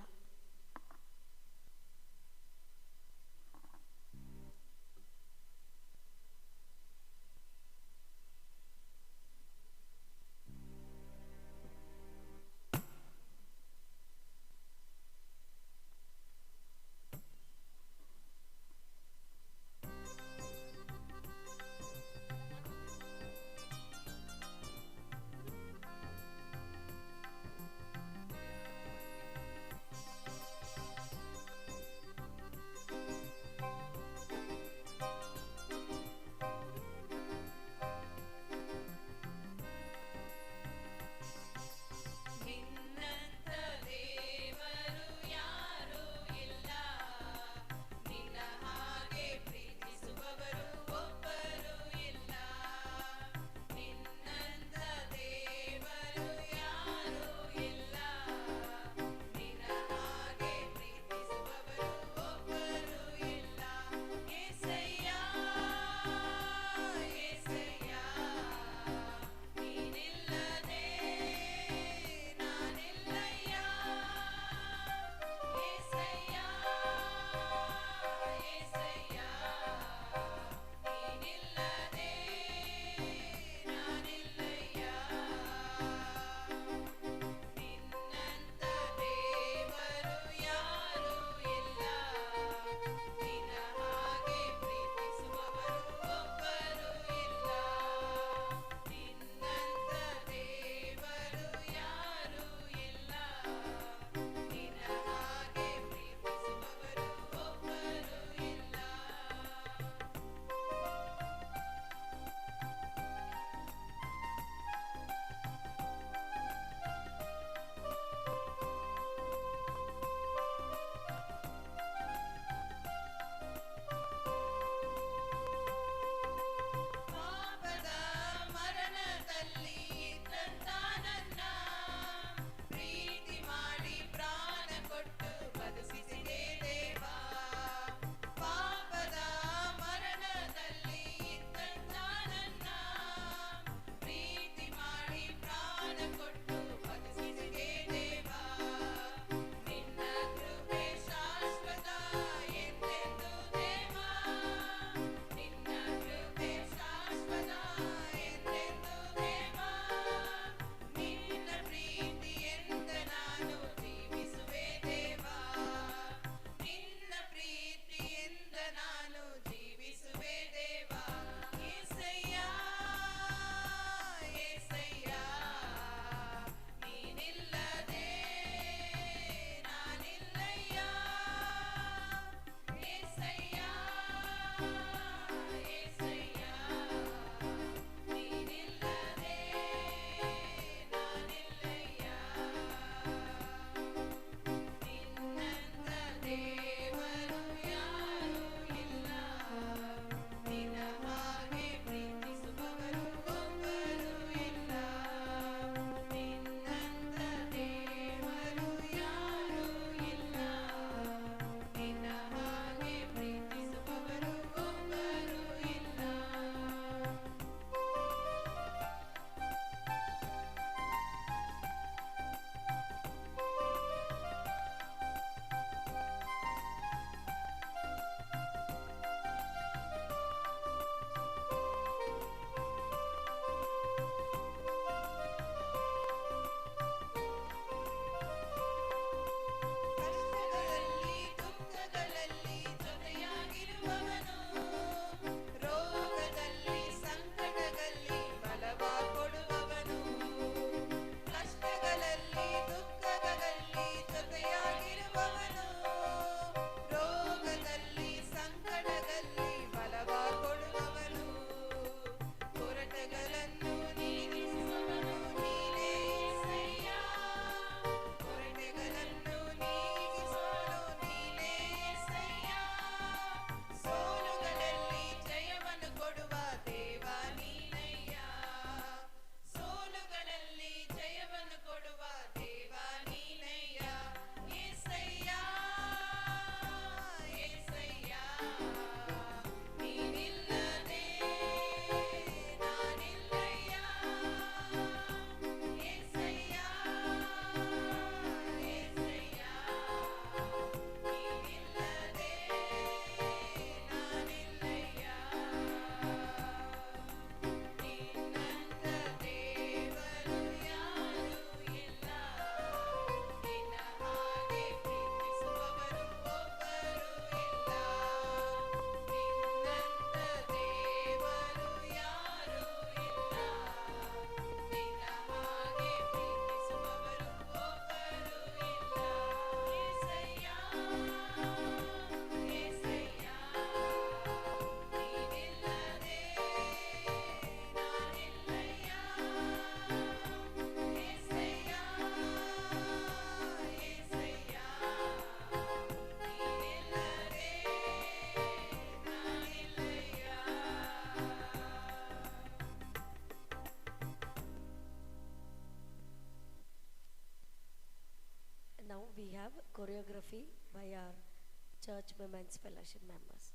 Church Women's Fellowship members.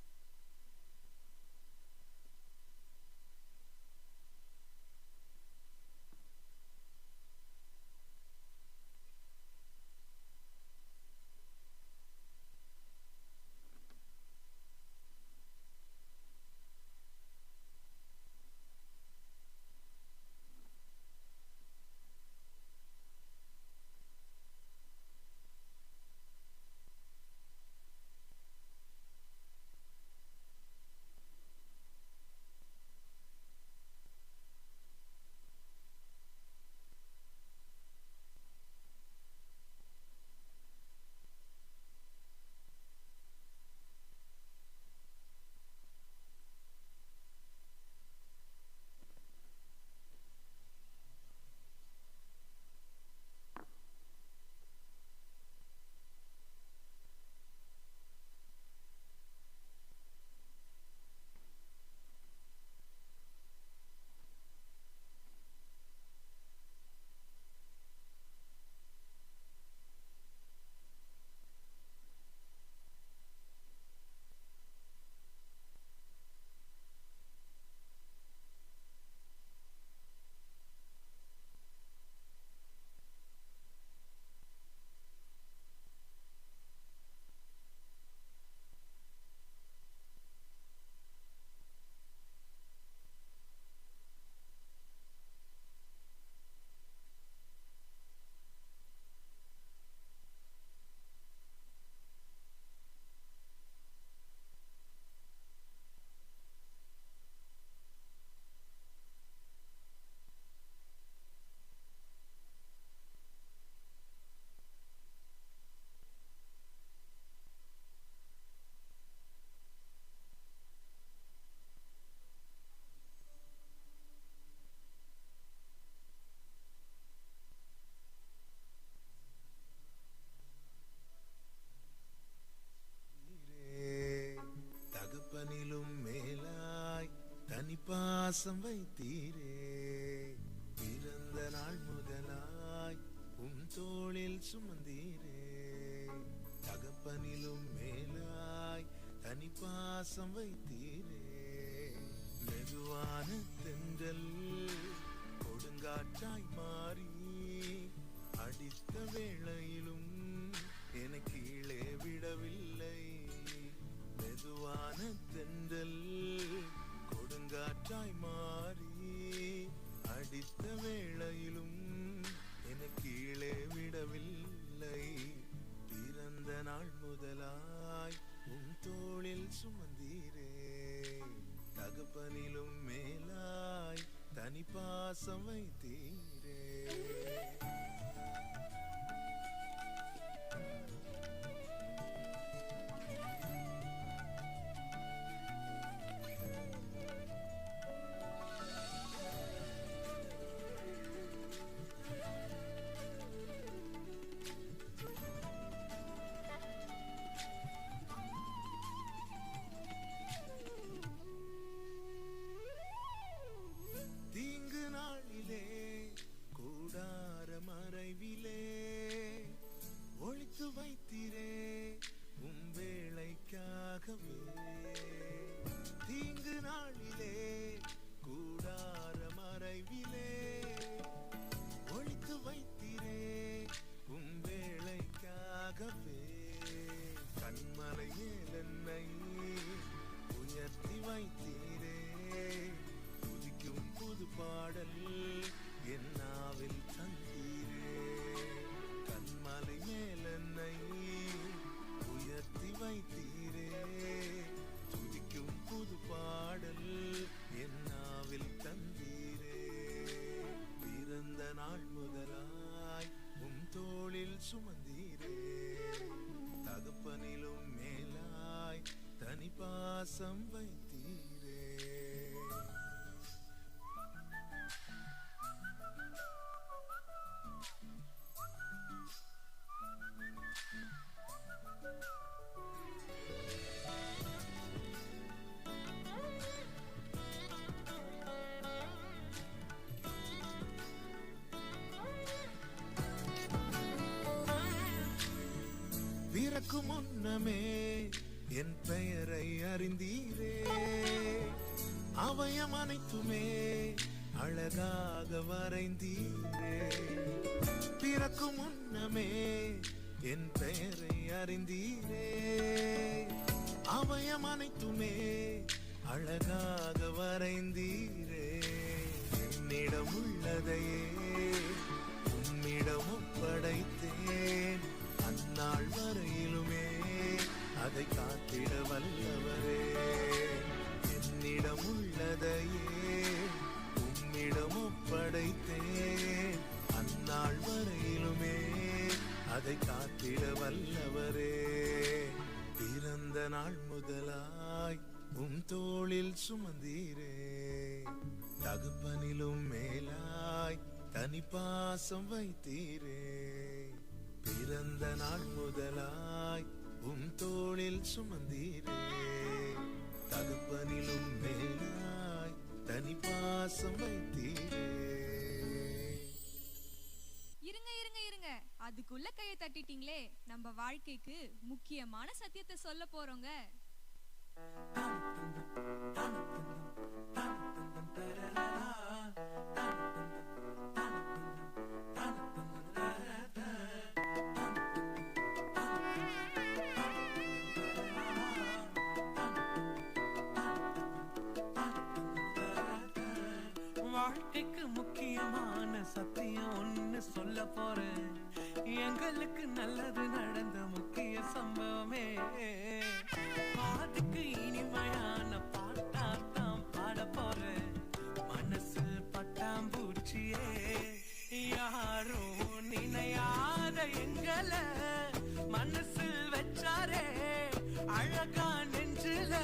பாசம் வைத்தீரே, பிறந்த நாள் முதலாய் உன் தோளில் சுமந்தீரே, தகப்பனிலும் மேலாய் தனி பாசம் வைத்தீரே, மெதுவான தென்றல் கொடுங்காற்றாய் மாறி அடித்த வேளையிலும் என்னை கீழே விடவில்லை, மெதுவான தென்றல் கொடுங்காற்றாய் மாறி அடித்த வேளையிலும் என்னை கீழே விடவில்லை, பிறந்த நாள் முதலாய் உன் தோளில் சுமந்தீரே, தகப்பனிலும் மேலாய் தனி பாசம் வைத்தீரே. தீங்கு நாளிலே கூடார மறைவிலே ஒளித்து வைத்தீரே உம் வேளைக்காகவே, தீங்கு நாளிலே கூடார மறைவிலே ஒளித்து வைத்தீரே உம் வேளைக்காகவே, கண்மலை மேல் என்னை உயர்த்தி வைத்தீரே, துதிக்கும் புது பாடல் என் நாவில் தந்தீரே, கண்மலை மேல் என்னை உயர்த்தி வைத்தீரே, துதிக்கும் புது பாடல் என் நாவில் தந்தீரே, பிறந்த நாள் முதலாய் உம் தோளில் சுமந்தீரே, தகப்பனிலும் மேலாய் தனி பாசம் வைத்தீரே. பிறக்கும் முன்னமே என் பெயரை அறிந்தீரே. அவயம் அனைத்துமே அழகாக வரைந்தீரே. பிறக்கும் முன்னமே என் பெயரை அறிந்தீரே. அவயம் அனைத்துமே அழகாக வரைந்தீரே. என்னிடம் உள்ளதையே உம்மிடம் ஒப்படைத்தேன். அந்நாள் வரையிலுமே அதை காத்திட வல்லவரே. என்னிடம் உள்ளதையே உம்மிடம் ஒப்படைத்தேன். அந்நாள் வரையிலுமே அதை காத்திட வல்லவரே. பிறந்த நாள் முதலாய் உம் தோளில் சுமந்தீரே. தகப்பனிலும் மேலாய் தனிப்பாசம் வைத்தீரே. பிறந்த நாள் முதலாய் உம் தோளில் சுமந்தீரே. தகப்பனிலும் மேலாய் தனிப்பாசம் வைத்தீரே. இருங்க இருங்க இருங்க, அதுக்குள்ள கையை தட்டிட்டீங்களே. நம்ம வாழ்க்கைக்கு முக்கியமான சத்தியத்தை சொல்ல போறோங்க. வாழ்க்கைக்கு முக்கியமான சத்தியம் ஒன்னு சொல்ல போறேன். எங்களுக்கு நல்லது நடந்த முக்கிய சம்பவமே. அதுக்கு இனிமையான பாட்டாத்தான் பாட போறேன். மனசு பட்டாம்பூச்சியே யாரும் நினையாத எங்களை மனசில் வச்சாரே. அழகா நெஞ்சில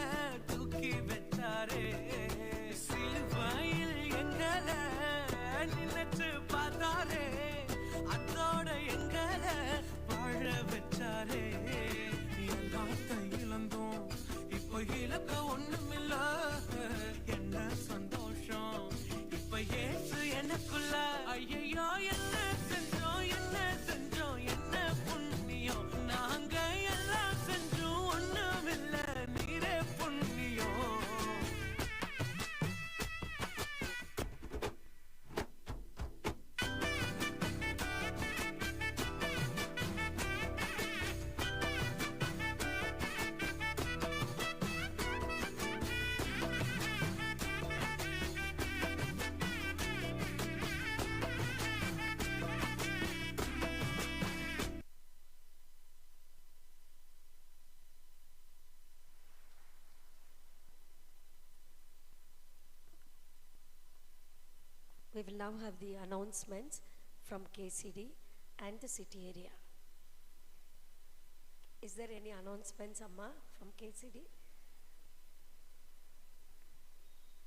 தூக்கி வச்சாரே. சிலுவையில் எங்களை நினைச்சு பார்த்தாரே. அதோட எங்களை வாழ வச்சாரே. எல்லாத்தை இழந்தோம், இப்ப இழக்க ஒண்ணுமில்ல. என்ன சந்தோஷம் இப்ப ஏசு எனக்குள்ள. ஐயோ என்ன செஞ்சோம் என்ன செஞ்சோம் என்ன புண்ணியம். நாங்க எல்லாம் செஞ்சோம் ஒண்ணுமில்ல, நீரே புண்ணியம். We will now have the announcements from KCD and the city area. Is there any announcements, Amma, from KCD?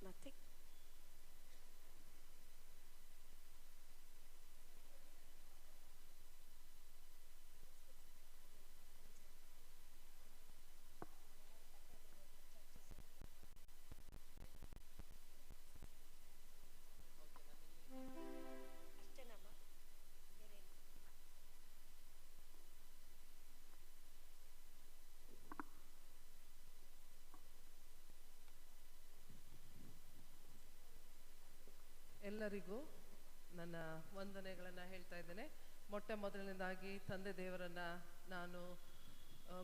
Nothing. ಎಲ್ಲರಿಗೂ ನನ್ನ ವಂದನೆಗಳನ್ನು ಹೇಳ್ತಾ ಇದ್ದೇನೆ. ಮೊಟ್ಟ ಮೊದಲನೇದಾಗಿ ತಂದೆ ದೇವರನ್ನು ನಾನು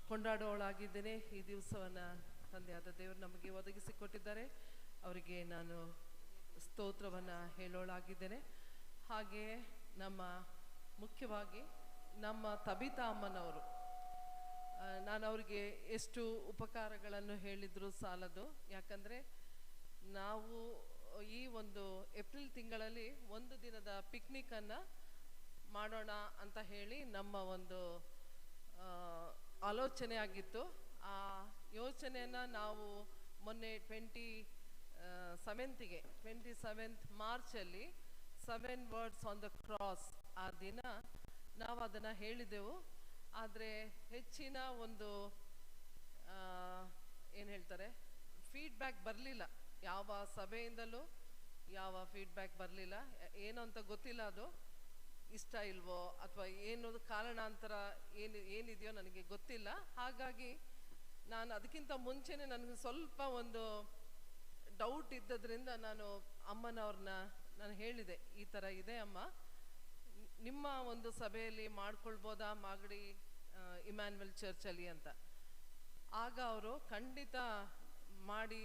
ಕೊಂಡಾಡೋಳಾಗಿದ್ದೇನೆ. ಈ ದಿವಸವನ್ನು ತಂದೆಯಾದ ದೇವರು ನಮಗೆ ಒದಗಿಸಿಕೊಟ್ಟಿದ್ದಾರೆ. ಅವರಿಗೆ ನಾನು ಸ್ತೋತ್ರವನ್ನು ಹೇಳೋಳಾಗಿದ್ದೇನೆ. ಹಾಗೆಯೇ ಮುಖ್ಯವಾಗಿ ನಮ್ಮ ತಬಿತಾ ಅಮ್ಮನವರು, ನಾನು ಅವರಿಗೆ ಎಷ್ಟು ಉಪಕಾರಗಳನ್ನು ಹೇಳಿದರೂ ಸಾಲದು. ಯಾಕಂದರೆ ನಾವು ಈ ಒಂದು ಏಪ್ರಿಲ್ ತಿಂಗಳಲ್ಲಿ ಒಂದು ದಿನದ ಪಿಕ್ನಿಕ್ಕನ್ನು ಮಾಡೋಣ ಅಂತ ಹೇಳಿ ನಮ್ಮ ಒಂದು ಆಲೋಚನೆ ಆಗಿತ್ತು. ಆ ಯೋಚನೆಯನ್ನು ನಾವು ಮೊನ್ನೆ 27th ಮಾರ್ಚಲ್ಲಿ 7 words on the cross ಆ ದಿನ ನಾವು ಅದನ್ನು ಹೇಳಿದೆವು. ಆದರೆ ಹೆಚ್ಚಿನ ಒಂದು ಏನು ಹೇಳ್ತಾರೆ ಫೀಡ್ಬ್ಯಾಕ್ ಬರಲಿಲ್ಲ. ಯಾವ ಸಭೆಯಿಂದಲೂ ಯಾವ ಫೀಡ್ಬ್ಯಾಕ್ ಬರಲಿಲ್ಲ. ಏನು ಅಂತ ಗೊತ್ತಿಲ್ಲ, ಅದು ಇಷ್ಟ ಇಲ್ವೋ ಅಥವಾ ಏನು ಕಾರಣಾಂತರ ಏನಿದೆಯೋ ನನಗೆ ಗೊತ್ತಿಲ್ಲ. ಹಾಗಾಗಿ ನಾನು ಅದಕ್ಕಿಂತ ಮುಂಚೆನೇ ನನಗೆ ಸ್ವಲ್ಪ ಒಂದು ಡೌಟ್ ಇದ್ದದ್ರಿಂದ ನಾನು ಅಮ್ಮನವ್ರನ್ನ ನಾನು ಹೇಳಿದೆ, ಈ ಥರ ಇದೆ ಅಮ್ಮ, ನಿಮ್ಮ ಒಂದು ಸಭೆಯಲ್ಲಿ ಮಾಡ್ಕೊಳ್ಬೋದಾ ಮಾಗಡಿ ಇಮ್ಯಾನ್ಯುವಲ್ ಚರ್ಚಲ್ಲಿ ಅಂತ. ಆಗ ಅವರು ಖಂಡಿತ ಮಾಡಿ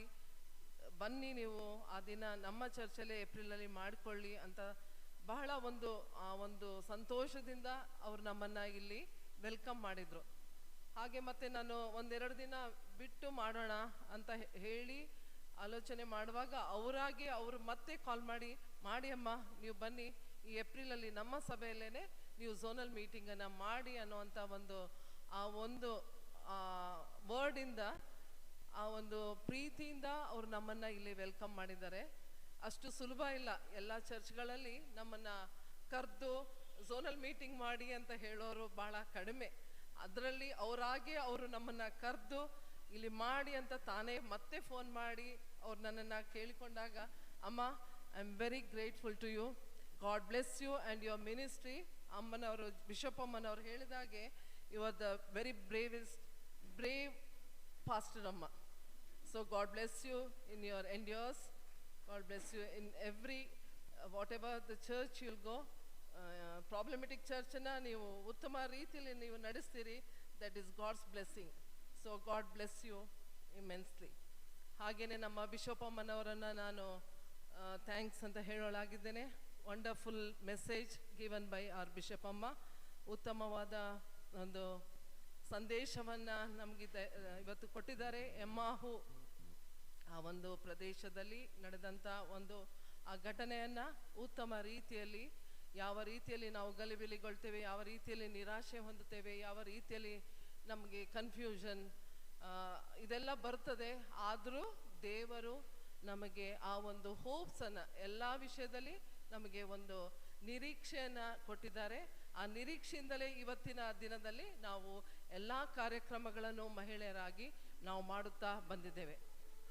ಬನ್ನಿ, ನೀವು ಆ ದಿನ ನಮ್ಮ ಚರ್ಚಲ್ಲೇ ಏಪ್ರಿಲಲ್ಲಿ ಮಾಡಿಕೊಳ್ಳಿ ಅಂತ ಬಹಳ ಒಂದು ಸಂತೋಷದಿಂದ ಅವರು ನಮ್ಮನ್ನು ಇಲ್ಲಿ ವೆಲ್ಕಮ್ ಮಾಡಿದರು. ಹಾಗೆ ಮತ್ತೆ ನಾನು ಒಂದೆರಡು ದಿನ ಬಿಟ್ಟು ಮಾಡೋಣ ಅಂತ ಹೇಳಿ ಆಲೋಚನೆ ಮಾಡುವಾಗ ಅವರಾಗಿ ಅವರು ಮತ್ತೆ ಕಾಲ್ ಮಾಡಿ ಅಮ್ಮ ನೀವು ಬನ್ನಿ, ಈ ಏಪ್ರಿಲಲ್ಲಿ ನಮ್ಮ ಸಭೆಯಲ್ಲೇ ನೀವು ಝೋನಲ್ ಮೀಟಿಂಗನ್ನು ಮಾಡಿ ಅನ್ನೋವಂಥ ಒಂದು ವರ್ಡಿಂದ, ಆ ಒಂದು ಪ್ರೀತಿಯಿಂದ ಅವರು ನಮ್ಮನ್ನು ಇಲ್ಲಿ ವೆಲ್ಕಮ್ ಮಾಡಿದ್ದಾರೆ. ಅಷ್ಟು ಸುಲಭ ಇಲ್ಲ, ಎಲ್ಲ ಚರ್ಚ್ಗಳಲ್ಲಿ ನಮ್ಮನ್ನು ಕರೆದು ಝೋನಲ್ ಮೀಟಿಂಗ್ ಮಾಡಿ ಅಂತ ಹೇಳೋರು ಭಾಳ ಕಡಿಮೆ. ಅದರಲ್ಲಿ ಅವರಾಗೆ ಅವರು ನಮ್ಮನ್ನು ಕರೆದು ಇಲ್ಲಿ ಮಾಡಿ ಅಂತ ತಾನೇ ಮತ್ತೆ ಫೋನ್ ಮಾಡಿ ಅವ್ರು ನನ್ನನ್ನು ಕೇಳಿಕೊಂಡಾಗ, ಅಮ್ಮ I am very grateful to you, God bless you and your ministry. ಅಮ್ಮನವರು, ಬಿಷಪ್ ಅಮ್ಮನವ್ರು ಹೇಳಿದಾಗೆ, you are the very brave pastor ಅಮ್ಮ. So God bless you in your endures, God bless you in every whatever the church you'll go. Problematic ಚರ್ಚನ್ನು ನೀವು ಉತ್ತಮ ರೀತಿಯಲ್ಲಿ ನೀವು ನಡೆಸ್ತೀರಿ, that is God's blessing. So God bless you immensely. ಹಾಗೆಯೇ ನಮ್ಮ bishop ಅಮ್ಮನವರನ್ನು ನಾನು ಥ್ಯಾಂಕ್ಸ್ ಅಂತ ಹೇಳೋಳಾಗಿದ್ದೇನೆ. Wonderful message given by our bishop ಅಮ್ಮ. ಉತ್ತಮವಾದ ಒಂದು ಸಂದೇಶವನ್ನು ನಮಗೆ ಇವತ್ತು ಕೊಟ್ಟಿದ್ದಾರೆ. ಎಮ್ಮಾಹು ಆ ಒಂದು ಪ್ರದೇಶದಲ್ಲಿ ನಡೆದಂಥ ಆ ಘಟನೆಯನ್ನು ಉತ್ತಮ ರೀತಿಯಲ್ಲಿ, ಯಾವ ರೀತಿಯಲ್ಲಿ ನಾವು ಗಲಿಬಿಲಿಗೊಳ್ತೇವೆ, ಯಾವ ರೀತಿಯಲ್ಲಿ ನಿರಾಶೆ ಹೊಂದುತ್ತೇವೆ, ಯಾವ ರೀತಿಯಲ್ಲಿ ನಮಗೆ ಕನ್ಫ್ಯೂಷನ್ ಇದೆಲ್ಲ ಬರ್ತದೆ. ಆದರೂ ದೇವರು ನಮಗೆ ಆ ಒಂದು ಹೋಪ್ಸನ್ನು, ಎಲ್ಲ ವಿಷಯದಲ್ಲಿ ನಮಗೆ ಒಂದು ನಿರೀಕ್ಷೆಯನ್ನು ಕೊಟ್ಟಿದ್ದಾರೆ. ಆ ನಿರೀಕ್ಷೆಯಿಂದಲೇ ಇವತ್ತಿನ ದಿನದಲ್ಲಿ ನಾವು ಎಲ್ಲ ಕಾರ್ಯಕ್ರಮಗಳನ್ನು ಮಹಿಳೆಯರಾಗಿ ನಾವು ಮಾಡುತ್ತಾ ಬಂದಿದ್ದೇವೆ.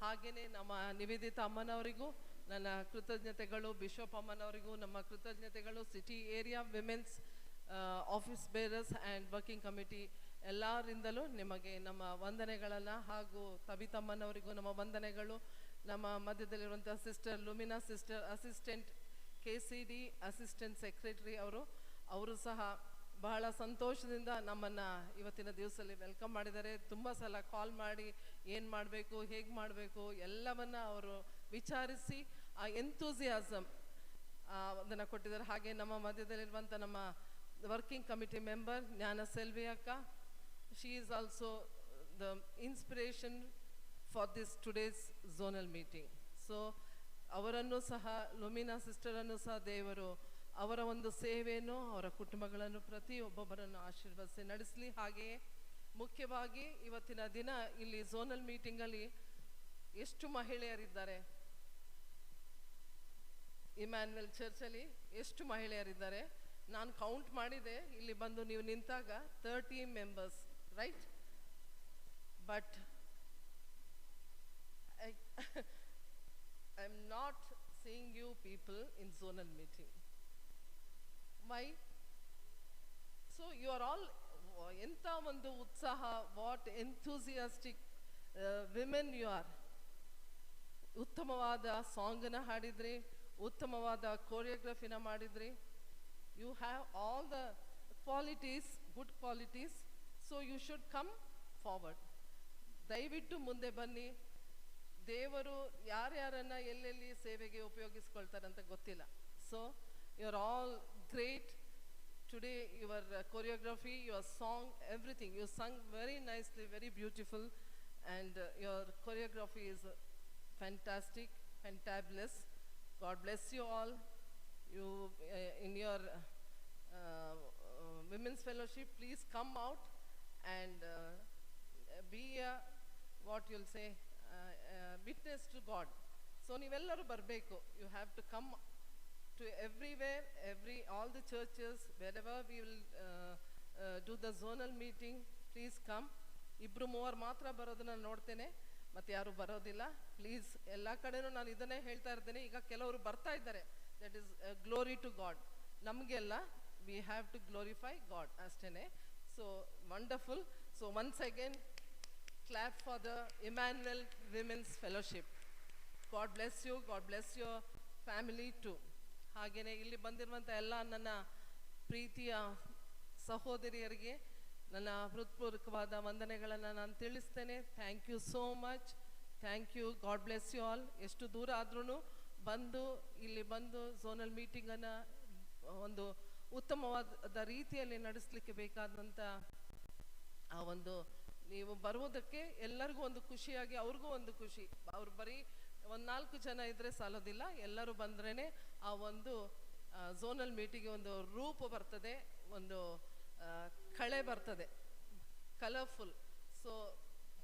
ಹಾಗೆಯೇ ನಮ್ಮ ನಿವೇದಿತಾ ಅಮ್ಮನವರಿಗೂ ನನ್ನ ಕೃತಜ್ಞತೆಗಳು, ಬಿಷಪ್ ಅಮ್ಮನವರಿಗೂ ನಮ್ಮ ಕೃತಜ್ಞತೆಗಳು, city area women's office bearers and working committee ಎಲ್ಲರಿಂದಲೂ ನಿಮಗೆ ನಮ್ಮ ವಂದನೆಗಳನ್ನು, ಹಾಗೂ ತಬಿತಮ್ಮನವರಿಗೂ ನಮ್ಮ ವಂದನೆಗಳು. ನಮ್ಮ ಮಧ್ಯದಲ್ಲಿರುವಂಥ sister Lumina sister, assistant KCD assistant secretary ಅವರು ಸಹ ಬಹಳ ಸಂತೋಷದಿಂದ ನಮ್ಮನ್ನು ಇವತ್ತಿನ ದಿವಸದಲ್ಲಿ ವೆಲ್ಕಮ್ ಮಾಡಿದ್ದಾರೆ. ತುಂಬ ಸಲ ಕಾಲ್ ಮಾಡಿ ಏನು ಮಾಡಬೇಕು, ಹೇಗೆ ಮಾಡಬೇಕು ಎಲ್ಲವನ್ನ ಅವರು ವಿಚಾರಿಸಿ ಆ ಎಂಥೂಸಿಯಾಸಮ್ ಅದನ್ನು ಕೊಟ್ಟಿದ್ದಾರೆ. ಹಾಗೆ ನಮ್ಮ ಮಧ್ಯದಲ್ಲಿರುವಂಥ ನಮ್ಮ ವರ್ಕಿಂಗ್ ಕಮಿಟಿ ಮೆಂಬರ್ ಜ್ಞಾನ ಸೆಲ್ವಿ ಅಕ್ಕ, she is also the inspiration for this today's zonal meeting. So ಅವರನ್ನು ಸಹ, ಲುಮಿನಾ ಸಿಸ್ಟರನ್ನು ಸಹ ದೇವರು ಅವರ ಒಂದು ಸೇವೆಯನ್ನು, ಅವರ ಕುಟುಂಬಗಳನ್ನು, ಪ್ರತಿಯೊಬ್ಬೊಬ್ಬರನ್ನು ಆಶೀರ್ವದಿಸಿ ನಡೆಸಲಿ. ಹಾಗೆಯೇ ಮುಖ್ಯವಾಗಿ ಇವತ್ತಿನ ದಿನ ಇಲ್ಲಿ ಝೋನಲ್ ಮೀಟಿಂಗಲ್ಲಿ ಎಷ್ಟು ಮಹಿಳೆಯರಿದ್ದಾರೆ, ಇಮ್ಯಾನ್ಯುವಲ್ ಚರ್ಚಲ್ಲಿ ಎಷ್ಟು ಮಹಿಳೆಯರಿದ್ದಾರೆ ನಾನು ಕೌಂಟ್ ಮಾಡಿದೆ. ಇಲ್ಲಿ ಬಂದು ನೀವು ನಿಂತಾಗ 30 members, right? But I am not seeing you people in zonal meeting. Why? So you are all enta ಒಂದು ಉತ್ಸಾಹ, what enthusiastic women you are. ಉತ್ತಮವಾದ ಸಾಂಗನ್ನು ಹಾಡಿದ್ರಿ, ಉತ್ತಮವಾದ ಕೋರಿಯೋಗ್ರಫಿನ ಮಾಡಿದ್ರಿ. You have all the qualities, good qualities, so you should come forward. ದಯವಿಟ್ಟು ಮುಂದೆ ಬನ್ನಿ. ದೇವರು ಯಾರ್ಯಾರನ್ನು ಎಲ್ಲೆಲ್ಲಿ ಸೇವೆಗೆ ಉಪಯೋಗಿಸ್ಕೊಳ್ತಾರಂತ ಗೊತ್ತಿಲ್ಲ. So you are all great today. Your choreography, your song, everything you sung very nicely, very beautiful, and your choreography is fantastic, fantabulous. God bless you all. You in your women's fellowship, please come out and be what you'll say, witness to God. So ನೀವೆಲ್ಲರೂ ಬರಬೇಕು. You have to come to everywhere, all the churches, wherever we will do the zonal meeting, please come. 2-3 ಮಾತ್ರ ಬರೋದನ್ನ ನೋಡ್ತೇನೆ, ಮತ್ತೆ ಯಾರು ಬರೋದಿಲ್ಲ. Please ಎಲ್ಲ ಕಡೆನೂ ನಾನು ಇದನ್ನೇ ಹೇಳ್ತಾ ಇರ್ತೇನೆ. ಈಗ ಕೆಲವರು ಬರ್ತಾ ಇದ್ದಾರೆ, that is glory to God. ನಮಗೆಲ್ಲ we have to glorify God ಅಷ್ಟೇನೆ. So wonderful. So once again clap for the Emmanuel Women's Fellowship. God bless you. God bless your family too. ಹಾಗೆಯೇ ಇಲ್ಲಿ ಬಂದಿರುವಂಥ ಎಲ್ಲ ನನ್ನ ಪ್ರೀತಿಯ ಸಹೋದರಿಯರಿಗೆ ನನ್ನ ಹೃತ್ಪೂರ್ವಕವಾದ ವಂದನೆಗಳನ್ನು ನಾನು ತಿಳಿಸ್ತೇನೆ. Thank you so much. Thank you. God bless you all. ಎಷ್ಟು ದೂರ ಆದ್ರೂ ಇಲ್ಲಿ ಬಂದು ಝೋನಲ್ ಮೀಟಿಂಗನ್ನು ಒಂದು ಉತ್ತಮವಾದ ರೀತಿಯಲ್ಲಿ ನಡೆಸಲಿಕ್ಕೆ ಬೇಕಾದಂಥ ಆ ಒಂದು ನೀವು ಬರುವುದಕ್ಕೆ ಎಲ್ಲರಿಗೂ ಒಂದು ಖುಷಿಯಾಗಿ ಅವ್ರಿಗೂ ಒಂದು ಖುಷಿ. ಅವ್ರು ಬರೀ 4 ಜನ ಇದ್ದರೆ ಸಾಲೋದಿಲ್ಲ, ಎಲ್ಲರೂ ಬಂದ್ರೇ ಆ ಒಂದು ಝೋನಲ್ ಮೀಟಿಂಗ್ಗೆ ಒಂದು ರೂಪ ಬರ್ತದೆ, ಒಂದು ಕಳೆ ಬರ್ತದೆ, colourful. So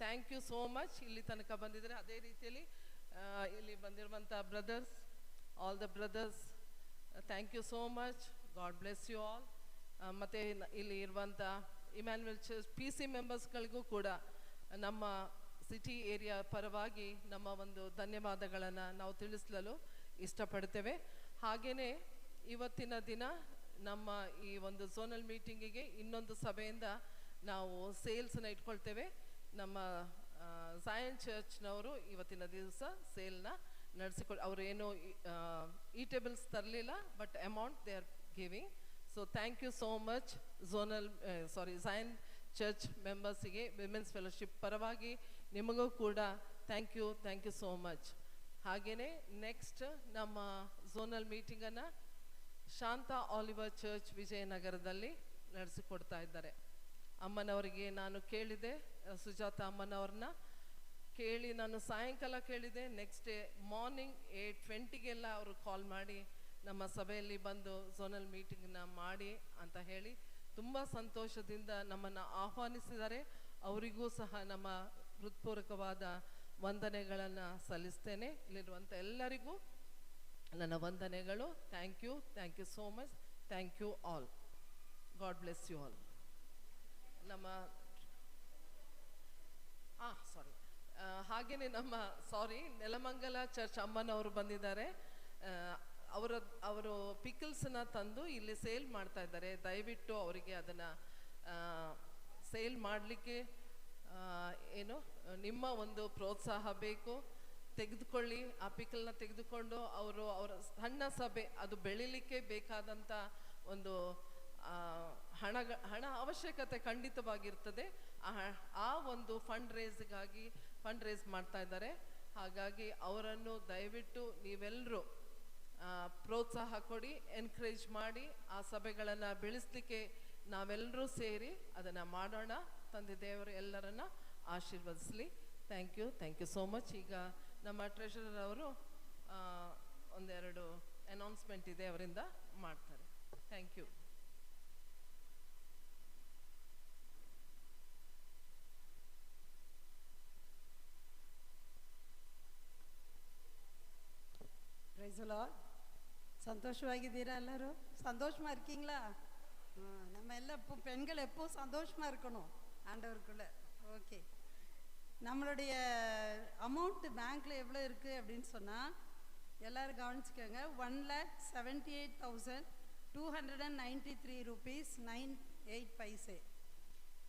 thank you so much. ಇಲ್ಲಿ ತನಕ ಬಂದಿದ್ದಾರೆ. ಅದೇ ರೀತಿಯಲ್ಲಿ ಇಲ್ಲಿ ಬಂದಿರುವಂಥ brothers, all the brothers, thank you so much. God bless you all. ಮತ್ತು ಇಲ್ಲಿ ಇರುವಂಥ ಇಮ್ಯಾನ್ಯುಯಲ್ ಚರ್ಚ್ PC ಮೆಂಬರ್ಸ್ಗಳಿಗೂ ಕೂಡ ನಮ್ಮ ಸಿಟಿ ಏರಿಯಾ ಪರವಾಗಿ ನಮ್ಮ ಒಂದು ಧನ್ಯವಾದಗಳನ್ನು ನಾವು ತಿಳಿಸಲು ಇಷ್ಟಪಡ್ತೇವೆ. ಹಾಗೆಯೇ ಇವತ್ತಿನ ದಿನ ನಮ್ಮ ಈ ಒಂದು ಝೋನಲ್ ಮೀಟಿಂಗಿಗೆ ಇನ್ನೊಂದು ಸಭೆಯಿಂದ ನಾವು ಸೇಲ್ಸನ್ನ ಇಟ್ಕೊಳ್ತೇವೆ. ನಮ್ಮ ಝಾಯನ್ ಚರ್ಚ್ನವರು ಇವತ್ತಿನ ದಿವಸ ಸೇಲ್ನ ಅವರು ಏನೋ ಈಟೇಬಲ್ಸ್ ತರಲಿಲ್ಲ, but amount they are giving. So thank you so much Zion church ಮೆಂಬರ್ಸಿಗೆ ವಿಮೆನ್ಸ್ ಫೆಲೋಶಿಪ್ ಪರವಾಗಿ ನಿಮಗೂ ಕೂಡ ಥ್ಯಾಂಕ್ ಯು ಸೋ ಮಚ್. ಹಾಗೆಯೇ ನೆಕ್ಸ್ಟ್ ನಮ್ಮ ಝೋನಲ್ ಮೀಟಿಂಗನ್ನು ಶಾಂತಾ ಆಲಿವರ್ ಚರ್ಚ್ ವಿಜಯನಗರದಲ್ಲಿ ನಡೆಸಿಕೊಡ್ತಾ ಇದ್ದಾರೆ. ಅಮ್ಮನವರಿಗೆ ನಾನು ಕೇಳಿದೆ, ಸುಜಾತ ಅಮ್ಮನವ್ರನ್ನ ಕೇಳಿ ನಾನು ಸಾಯಂಕಾಲ ಕೇಳಿದೆ. ನೆಕ್ಸ್ಟ್ ಡೇ ಮಾರ್ನಿಂಗ್ 8:20ಗೆಲ್ಲ ಅವರು ಕಾಲ್ ಮಾಡಿ ನಮ್ಮ ಸಭೆಯಲ್ಲಿ ಬಂದು ಝೋನಲ್ ಮೀಟಿಂಗ್ನ ಮಾಡಿ ಅಂತ ಹೇಳಿ ತುಂಬ ಸಂತೋಷದಿಂದ ನಮ್ಮನ್ನು ಆಹ್ವಾನಿಸಿದ್ದಾರೆ. ಅವರಿಗೂ ಸಹ ನಮ್ಮ ಹೃತ್ಪೂರ್ವಕವಾದ ವಂದನೆಗಳನ್ನು ಸಲ್ಲಿಸ್ತೇನೆ. ಇಲ್ಲಿರುವಂಥ ಎಲ್ಲರಿಗೂ ನನ್ನ ವಂದನೆಗಳು. Thank you so much. Thank you all. God bless you all. ನಮ್ಮ ಹಾಗೆಯೇ ನೆಲಮಂಗಲ ಚರ್ಚ್ ಅಮ್ಮನವರು ಬಂದಿದ್ದಾರೆ. ಅವರು ಪಿಕಲ್ಸನ್ನ ತಂದು ಇಲ್ಲಿ ಸೇಲ್ ಮಾಡ್ತಾ ಇದ್ದಾರೆ. ದಯವಿಟ್ಟು ಅವರಿಗೆ ಅದನ್ನು ಸೇಲ್ ಮಾಡಲಿಕ್ಕೆ ನಿಮ್ಮ ಒಂದು ಪ್ರೋತ್ಸಾಹ ಬೇಕು. ತೆಗೆದುಕೊಳ್ಳಿ, ಆ ಪಿಕಲ್ನ ತೆಗೆದುಕೊಂಡು ಅವರ ಸಣ್ಣ ಸಭೆ ಅದು ಬೆಳಿಲಿಕ್ಕೆ ಬೇಕಾದಂಥ ಒಂದು ಹಣ ಅವಶ್ಯಕತೆ ಖಂಡಿತವಾಗಿರ್ತದೆ. ಆ ಒಂದು ಫಂಡ್ ರೇಸ್ ಮಾಡ್ತಾ ಇದ್ದಾರೆ. ಹಾಗಾಗಿ ಅವರನ್ನು ದಯವಿಟ್ಟು ನೀವೆಲ್ಲರೂ ಪ್ರೋತ್ಸಾಹ ಕೊಡಿ, ಎನ್ಕರೇಜ್ ಮಾಡಿ ಆ ಸಭೆಗಳನ್ನು ಬೆಳೆಸಲಿಕ್ಕೆ ನಾವೆಲ್ಲರೂ ಸೇರಿ ಅದನ್ನು ಮಾಡೋಣ. ತಂದೆ ದೇವರು ಎಲ್ಲರನ್ನ ಆಶೀರ್ವದಿಸಲಿ. Thank you so much. ಈಗ ನಮ್ಮ ಟ್ರೆಷರರ್ ಅವರು ಒಂದೆರಡು ಅನೌನ್ಸ್ಮೆಂಟ್ ಇದೆ, ಅವರಿಂದ ಮಾಡ್ತಾರೆ. Thank you. Praise the lord. சந்தோஷமாகிதீரா எல்லாரும்? சந்தோஷமா இருக்கீங்களா? நம்ம எல்லாம் பெண்கள் எப்போ சந்தோஷமா இருக்கணும் ஆண்டவருக்குள்ள. ஓகே, நம்மளுடைய அமௌண்ட் பேங்க்ல எவ்வளோ இருக்கு அப்படின்னு சொன்னா எல்லாரும் கவனிச்சுக்கோங்க. 1,78,293 rupees 98 paise.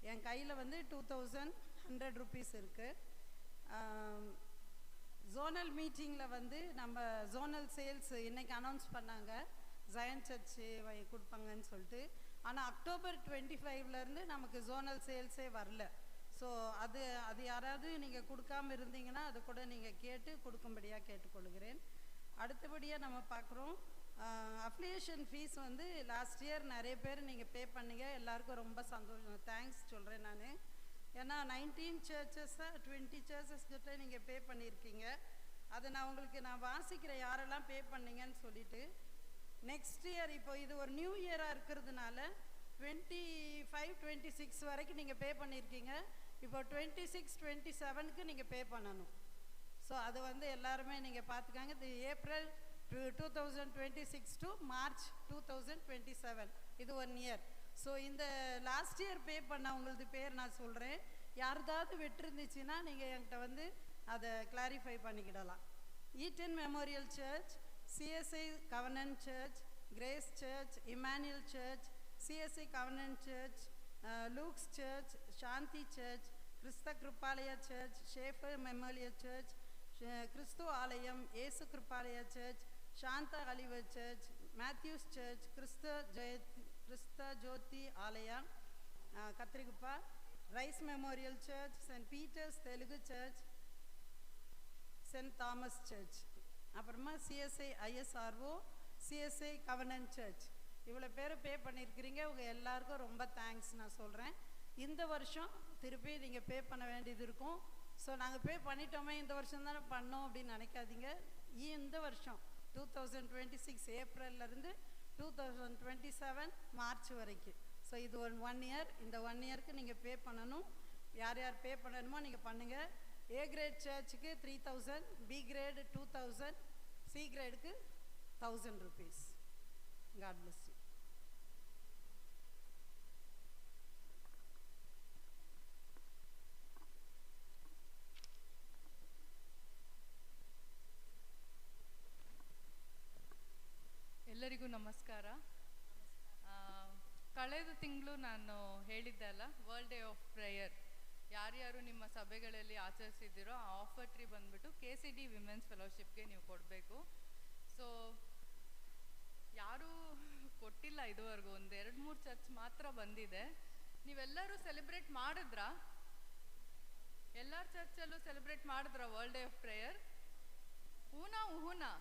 என் கையில் வந்து 2,100 rupees இருக்கு. ஜோனல் மீட்டிங்கில் வந்து நம்ம ஜோனல் சேல்ஸ் இன்றைக்கி அனௌன்ஸ் பண்ணாங்க, ஜயன் சர்ச்சு கொடுப்பாங்கன்னு சொல்லிட்டு. ஆனால் அக்டோபர் 25லேருந்து நமக்கு ஜோனல் சேல்ஸே வரல. ஸோ அது யாராவது நீங்கள் கொடுக்காமல் இருந்தீங்கன்னா அது கூட நீங்கள் கேட்டு கொடுக்கும்படியாக கேட்டுக்கொள்கிறேன். அடுத்தபடியாக நம்ம பார்க்குறோம் அஃபிலியேஷன் ஃபீஸ் வந்து லாஸ்ட் இயர் நிறைய பேர் நீங்கள் பே பண்ணீங்க. எல்லாருக்கும் ரொம்ப சந்தோஷம், தேங்க்ஸ் சொல்கிறேன் நான். ஏன்னா 19 சர்ச்சஸாக 20 சர்ச்சஸ் கிட்ட நீங்கள் பே பண்ணியிருக்கீங்க. அதை நான் வாசிக்கிறேன் யாரெல்லாம் பே பண்ணீங்கன்னு சொல்லிட்டு. நெக்ஸ்ட் இயர் இப்போ இது ஒரு நியூ இயராக இருக்கிறதுனால 25-26 வரைக்கும் நீங்கள் பே பண்ணியிருக்கீங்க. இப்போ 26-27க்கு நீங்கள் பே பண்ணணும். ஸோ அது வந்து எல்லாருமே நீங்கள் பார்த்துக்காங்க. இது ஏப்ரல் 2026 டு மார்ச் 2027, இது 1 இயர். ஸோ இந்த லாஸ்ட் இயர் பே பண்ணவங்களது பேர் நான் சொல்கிறேன். யாருதாவது விட்டுருந்துச்சுன்னா நீங்கள் என்கிட்ட வந்து அதை கிளாரிஃபை பண்ணிக்கிடலாம். Eaton memorial church, CSI covenant church, grace church, Immanuel church, CSI covenant church, Luke's church, Shanti church, Krista Kripalaya church, Schaffer memorial church, Kristu Alayam, Yesu Kripalaya church, Shanta Oliver church, Matthews church, Krista Jyothi Alaya Kathriguppa, Rice memorial church, saint Peter's Telugu church, saint Thomas church, அப்புறமா CSI ISRO, CSI covenant church. இவ்வளோ பேர் பே பண்ணியிருக்கிறீங்க. உங்கள் எல்லாருக்கும் ரொம்ப thanks நான் சொல்கிறேன். இந்த வருஷம் திருப்பி நீங்கள் பே பண்ண வேண்டியது இருக்கும். ஸோ நாங்கள் பே பண்ணிட்டோமே, இந்த வருஷம் தானே பண்ணோம் அப்படின்னு நினைக்காதீங்க. இந்த வருஷம் 2026 ஏப்ரல்லேருந்து 2027 மார்ச் வரைக்கும். ஸோ இது ஒரு 1 இயர். இந்த 1 இயருக்கு நீங்கள் பே பண்ணணும். யார் யார் பே பண்ணணுமோ நீங்கள் பண்ணுங்கள். ஏ கிரேட் சர்ச்சுக்கு 3000, பி கிரேடு 2000, சி கிரேடுக்கு 1000 rupees. God bless you. ಎಲ್ಲರಿಗೂ ನಮಸ್ಕಾರ. ಕಳೆದ ತಿಂಗಳು ನಾನು ಹೇಳಿದ್ದೆ ಅಲ್ಲ, ವರ್ಲ್ಡ್ ಡೇ ಆಫ್ ಪ್ರೇಯರ್ ಯಾರ್ಯಾರು ನಿಮ್ಮ ಸಭೆಗಳಲ್ಲಿ ಆಚರಿಸಿದ್ದೀರೋ ಆ ಆಫರ್ ಟ್ರೀ ಬಂದ್ಬಿಟ್ಟು KCD ವಿಮೆನ್ಸ್ ಫೆಲೋಶಿಪ್ಗೆ ನೀವು ಕೊಡಬೇಕು. ಸೊ ಯಾರೂ ಕೊಟ್ಟಿಲ್ಲ ಇದುವರೆಗೂ, ಒಂದು 2-3 ಚರ್ಚ್ ಮಾತ್ರ ಬಂದಿದೆ. ನೀವೆಲ್ಲರೂ ಸೆಲೆಬ್ರೇಟ್ ಮಾಡಿದ್ರಾ? ಎಲ್ಲರ ಚರ್ಚಲ್ಲೂ ಸೆಲೆಬ್ರೇಟ್ ಮಾಡಿದ್ರಾ ವರ್ಲ್ಡ್ ಡೇ ಆಫ್ ಪ್ರೇಯರ್? ಹೂನಾ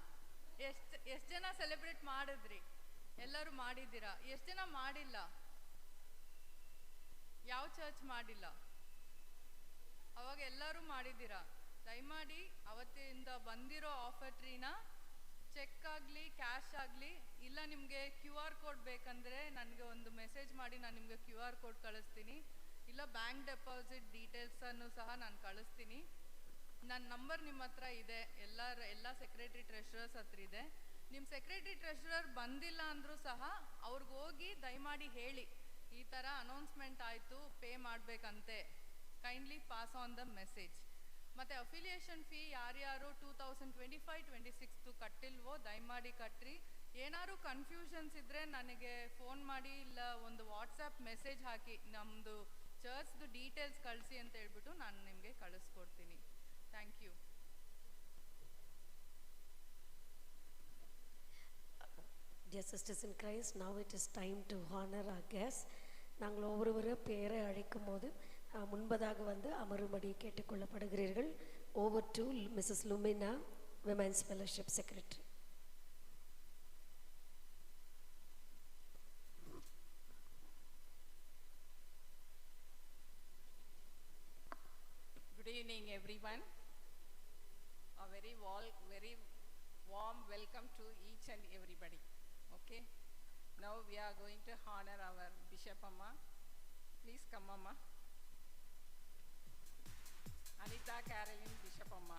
ಎಷ್ಟು ಜನ ಸೆಲೆಬ್ರೇಟ್ ಮಾಡಿದ್ರಿ? ಎಲ್ಲರೂ ಮಾಡಿದ್ದೀರಾ? ಎಷ್ಟು ಜನ ಮಾಡಿಲ್ಲ? ಯಾವ ಚರ್ಚ್ ಮಾಡಿಲ್ಲ? ಅವಾಗ ಎಲ್ಲರೂ ಮಾಡಿದ್ದೀರಾ? ದಯಮಾಡಿ ಅವತ್ತಿಂದ ಬಂದಿರೋ ಆಫರ್ ಟ್ರೀನ ಚೆಕ್ ಆಗಲಿ ಕ್ಯಾಶ್ ಆಗಲಿ, ಇಲ್ಲ ನಿಮಗೆ QR ಕೋಡ್ ಬೇಕಂದರೆ ನನಗೆ ಒಂದು ಮೆಸೇಜ್ ಮಾಡಿ, ನಾನು ನಿಮಗೆ QR ಕೋಡ್ ಕಳಿಸ್ತೀನಿ. ಇಲ್ಲ ಬ್ಯಾಂಕ್ ಡೆಪಾಸಿಟ್ ಡೀಟೇಲ್ಸನ್ನು ಸಹ ನಾನು ಕಳಿಸ್ತೀನಿ. ನನ್ನ ನಂಬರ್ ನಿಮ್ಮ ಹತ್ರ ಇದೆ, ಎಲ್ಲ ಸೆಕ್ರೆಟರಿ ಟ್ರೆಷರರ್ಸ್ ಹತ್ರ ಇದೆ. ನಿಮ್ಮ ಸೆಕ್ರೆಟರಿ ಟ್ರೆಷರರ್ ಬಂದಿಲ್ಲ ಅಂದರೂ ಸಹ ಅವ್ರಿಗೆ ಹೋಗಿ ದಯಮಾಡಿ ಹೇಳಿ, ಈ ಥರ ಅನೌನ್ಸ್ಮೆಂಟ್ ಆಯಿತು, ಪೇ ಮಾಡಬೇಕಂತೆ. Kindly pass on the message. ಮತ್ತು ಅಫಿಲಿಯೇಷನ್ ಫೀ ಯಾರ್ಯಾರು 2025-26 ಕಟ್ಟಿಲ್ವೋ ದಯಮಾಡಿ ಕಟ್ಟ್ರಿ. ಏನಾದ್ರು ಕನ್ಫ್ಯೂಷನ್ಸ್ ಇದ್ದರೆ ನನಗೆ ಫೋನ್ ಮಾಡಿ, ಇಲ್ಲ ಒಂದು ವಾಟ್ಸಪ್ ಮೆಸೇಜ್ ಹಾಕಿ ನಮ್ಮದು ಚರ್ಚ್ದು ಡೀಟೇಲ್ಸ್ ಕಳಿಸಿ ಅಂತ ಹೇಳ್ಬಿಟ್ಟು ನಾನು ನಿಮಗೆ ಕಳಿಸ್ಕೊಡ್ತೀನಿ. Thank you. Dear sisters in Christ, now it is time to honor our guests. நாங்கள் ஒவ்வொருவரும் பேரை அழைக்கும் போது முன்பதாக வந்து அமரும்படி கேட்டுக்கொள்ளப்படுகிறீர்கள். Over to Mrs Lumina, women's fellowship secretary. Good evening everyone. A very warm welcome to each and everybody. Okay, now we are going to honor our Bishop Amma. Please come Amma. Anita Caroline Bishop Amma.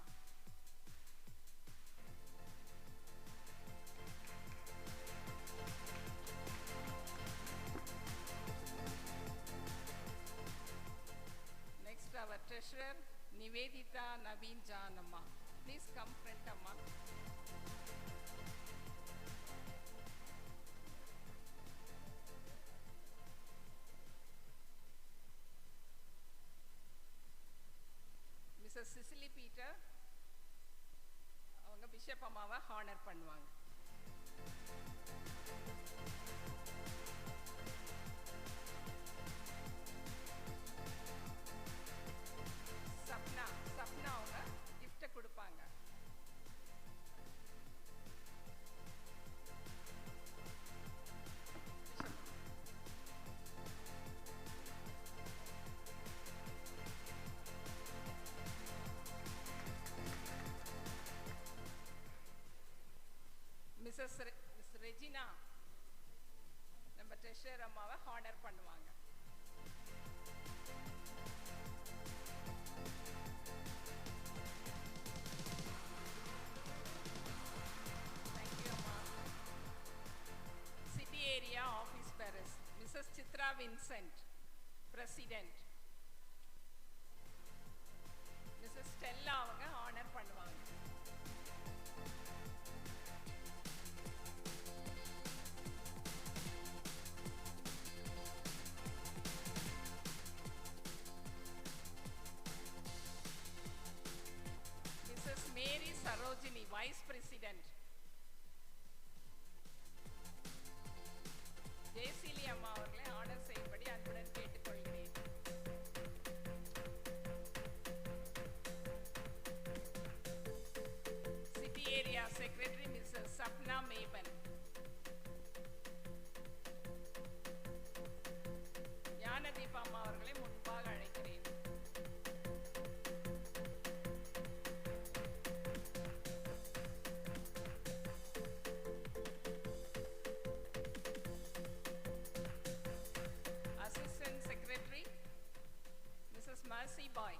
Next our treasurer Nivedita Naveen Jan Amma. Please come front Amma. Mrs. Cicely Peter, அவங்க bishop அம்மாவை honour பண்ணுவாங்க. சப்னா அவங்க கிஃப்ட்டை கொடுப்பாங்க. Miss Regina நம்ம treasurer அம்மாவை honour பண்ணுவாங்க. Thank you அம்மா. City area office bearers Mrs Chitra Vincent president. Mrs Stella அவங்க ஹானர் பண்ணுவாங்க. Mary Sarojini, vice president. Jayaseeli அம்மா அவர்களை ஆர்டர் செய்யும்படி அன்புடன் கேட்டுக்கொள்கிறேன். City area secretary Mrs Sapna மேபன். ஞானதீபா அம்மா அவர்களை முன்பாக அழைக்கிறேன். Assistant secretary Mrs Mercy Bai.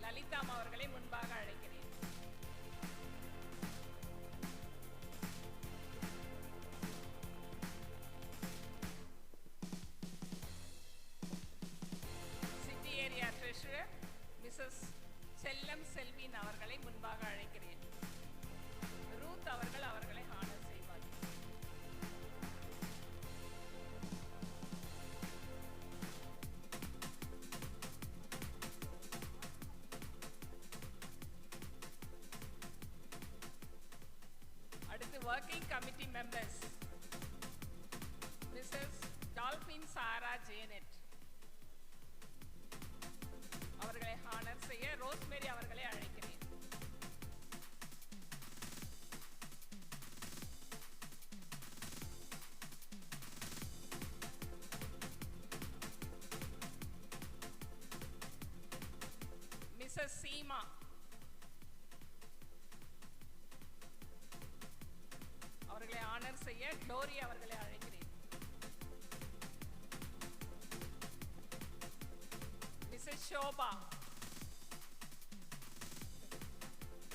Lalitha அம்மா அவர்களை முன்பாக அழைக்கிறேன். சிட்டி ஏரியா ட்ரெஷரர் மிஸ்ஸஸ் செல்லம் செல்வின் அவர்களை முன்பாக அழைக்கிறேன். ரூத் அவர்கள் அவர்களை ஆனர் செய்வார். அடுத்து working committee members Mrs Dolphin Sarah Janet அவர்களை ஹானர் செய்ய ரோஸ்மேரி அவர்களை அழைக்கிறேன். மிஸ்ஸஸ் சீமா அவர்களை ஆனர் செய்ய க்ளோரி அவர்களை அழைக்கிறேன். மிஸ்ஸஸ் ஷோபா,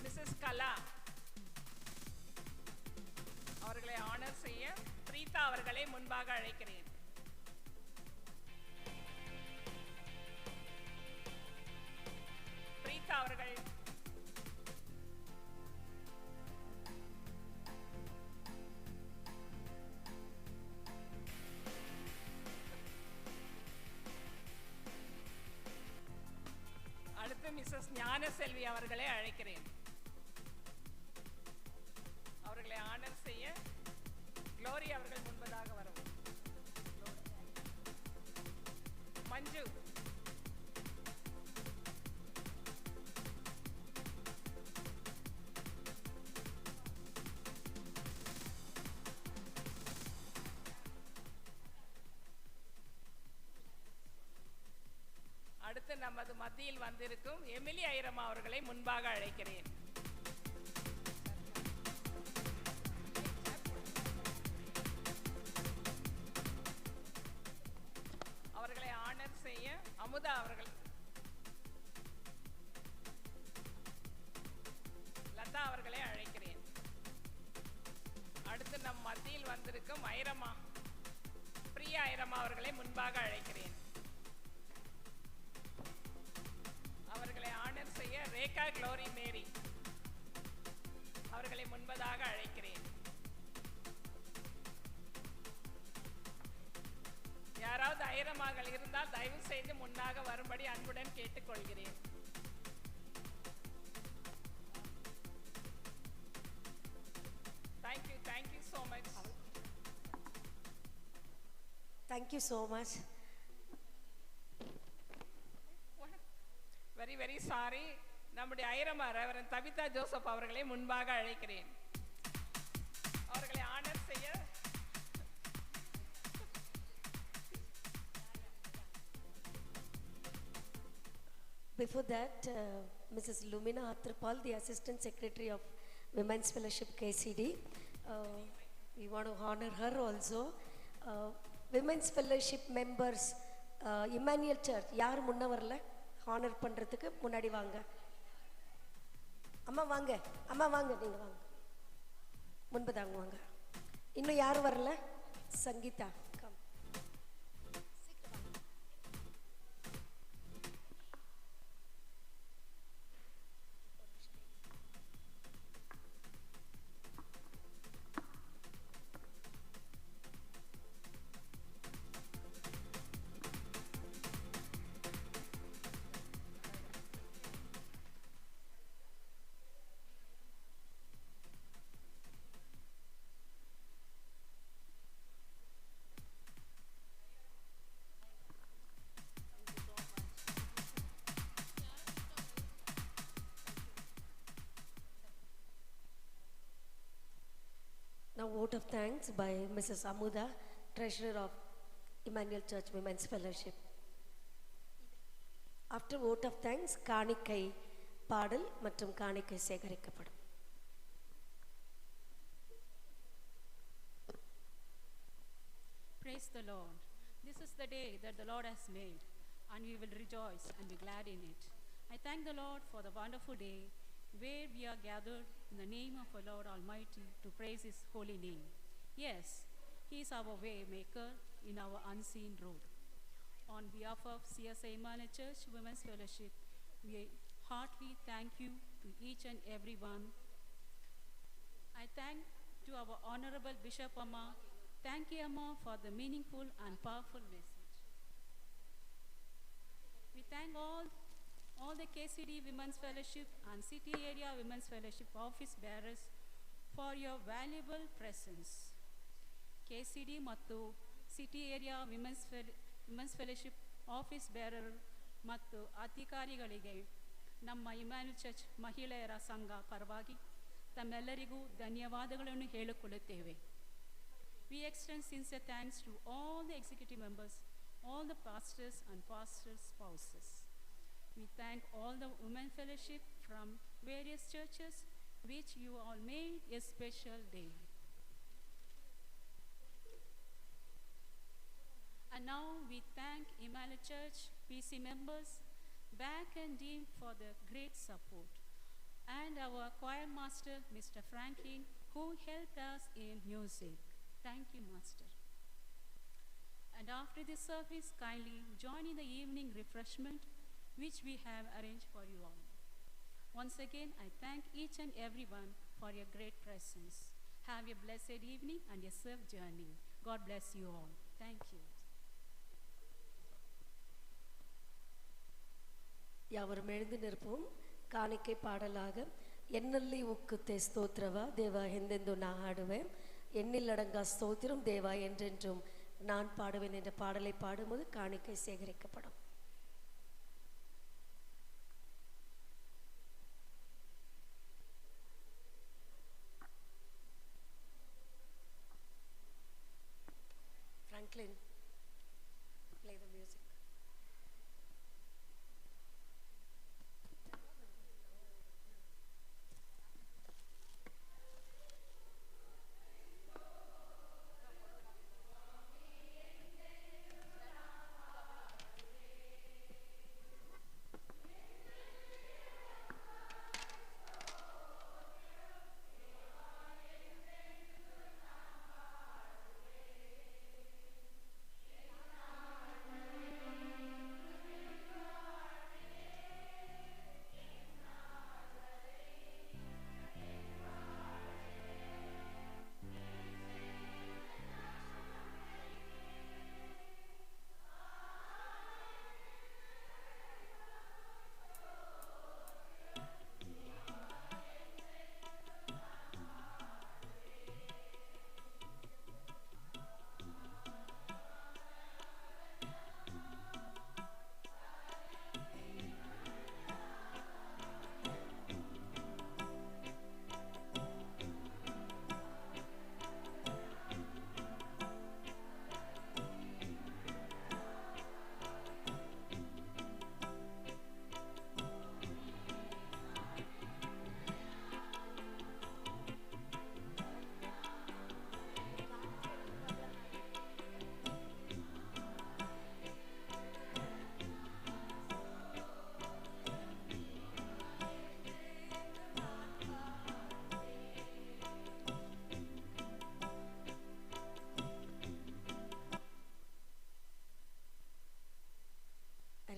மிஸ்ஸஸ் கலா அவர்களை ஆனர் செய்ய பிரீதா அவர்களை முன்பாக அழைக்கிறேன். பிரீதா அவர்கள் அடுத்து மிஸ்ஸஸ் ஞானசெல்வி அவர்களை அழைக்கிறேன். அவர்களை ஆனர் செய்ய க்ளோரி அவர்கள் முன்பதாக வரவும். மஞ்சு, அடுத்து நமது மத்தியில் வந்திருக்கும் எமிலி ஐரம்மா அவர்களை முன்பாக அழைக்கிறேன். அவர்களை ஆனர் செய்ய அமுதா அவர்கள், லதா அவர்களை அழைக்கிறேன். அடுத்து நம் மத்தியில் வந்திருக்கும் ஐரம்மா, பிரியா ஐரம்மா அவர்களை முன்பாக அழைக்கிறேன். அவர்களை ஆனர் செய்ய ரேகா க்ளோரி மேரி அவர்களை முன்பதாக அழைக்கிறேன். யாராவது ஐரமாக இருந்தால் தயவு செய்து முன்னாக வரும்படி அன்புடன் கேட்டுக்கொள்கிறேன். Thank you so much. Thank you so much. Very sorry. நம்முடைய ஐரமா ரெவரண்ட் தபிதா ஜோசப் அவர்களை முன்பாக அழைக்கிறேன். அவர்களை ஆனர் செய்ய Before that, Mrs. Lumina Atrapal, the Assistant Secretary of Women's Fellowship KCD, we want to honor her also. Women's Fellowship members, Emmanuel Church, யார் முன்ன வரல honour பண்ணுறதுக்கு முன்னாடி வாங்க. அம்மா வாங்க, அம்மா வாங்க, நீங்கள் வாங்க, முன்பு தாங்க வாங்க. இன்னும் யாரும் வரல? Sangeetha come. vote of thanks by Mrs. Amuda, Treasurer of Emmanuel Church Women's Fellowship. After vote of thanks, காணிக்கை பாடல் மற்றும் காணிக்கை சேகரிக்கப்படும். Praise the Lord. This is the day that the Lord has made, and we will rejoice and be glad in it. I thank the Lord for the wonderful day where we are gathered in the name of our Lord Almighty to praise His holy name. Yes, He is our way maker in our unseen road. On behalf of CSI Emmanuel Church Women's Fellowship, we heartily thank you to each and every one. I thank to our Honorable Bishop Amma. Thank you, Amma, for the meaningful and powerful message. We thank all the KCD Women's Fellowship and City Area Women's Fellowship office bearers for your valuable presence. KCD ಮತ್ತು City Area Women's Fellowship office bearer ಮತ್ತು ಅಧಿಕಾರಿಗಳಿಗೆ ನಮ್ಮ Immanuel church ಮಹಿಳೆಯರ ಸಂಘ ಪರವಾಗಿ ತಮ್ಮೆಲ್ಲರಿಗೂ ಧನ್ಯವಾದಗಳನ್ನು ಹೇಳಿಕೊಳ್ಳುತ್ತೇವೆ. We extend sincere thanks to all the executive members, all the pastors and pastors' spouses. We thank all the women fellowship from various churches which you all made a special day. And now we thank Emmanuel Church PC members back and deep for the great support, and our choir master Mr. Franklin, who helped us in music. Thank you, Master. And after this service, kindly join in the evening refreshment which we have arranged for you all. Once again, I thank each and everyone for your great presence. Have a blessed evening and a safe journey. God bless you all. Thank you. ಯಾವರು ಮೆಳೆದು ನಿற்பೋಂ ಕಾಣಿಕೆ ಪಾಡಲಾಗ ಎನ್ನಲ್ಲಿ ಉಕ್ಕುತ್ತೆ ಸ್ತೋತ್ರವ ದೇವ ಎಂದೆಂದು ನಾ ಹಾಡುವೆ எண்ணிலடங்கா ஸ்தோத்திரம் தேவா என்றென்றும் நான் பாடுவேன் என்ற பாடலை பாடும்போது காணிக்கை சேகரிக்கப்படும். Franklin, play the music.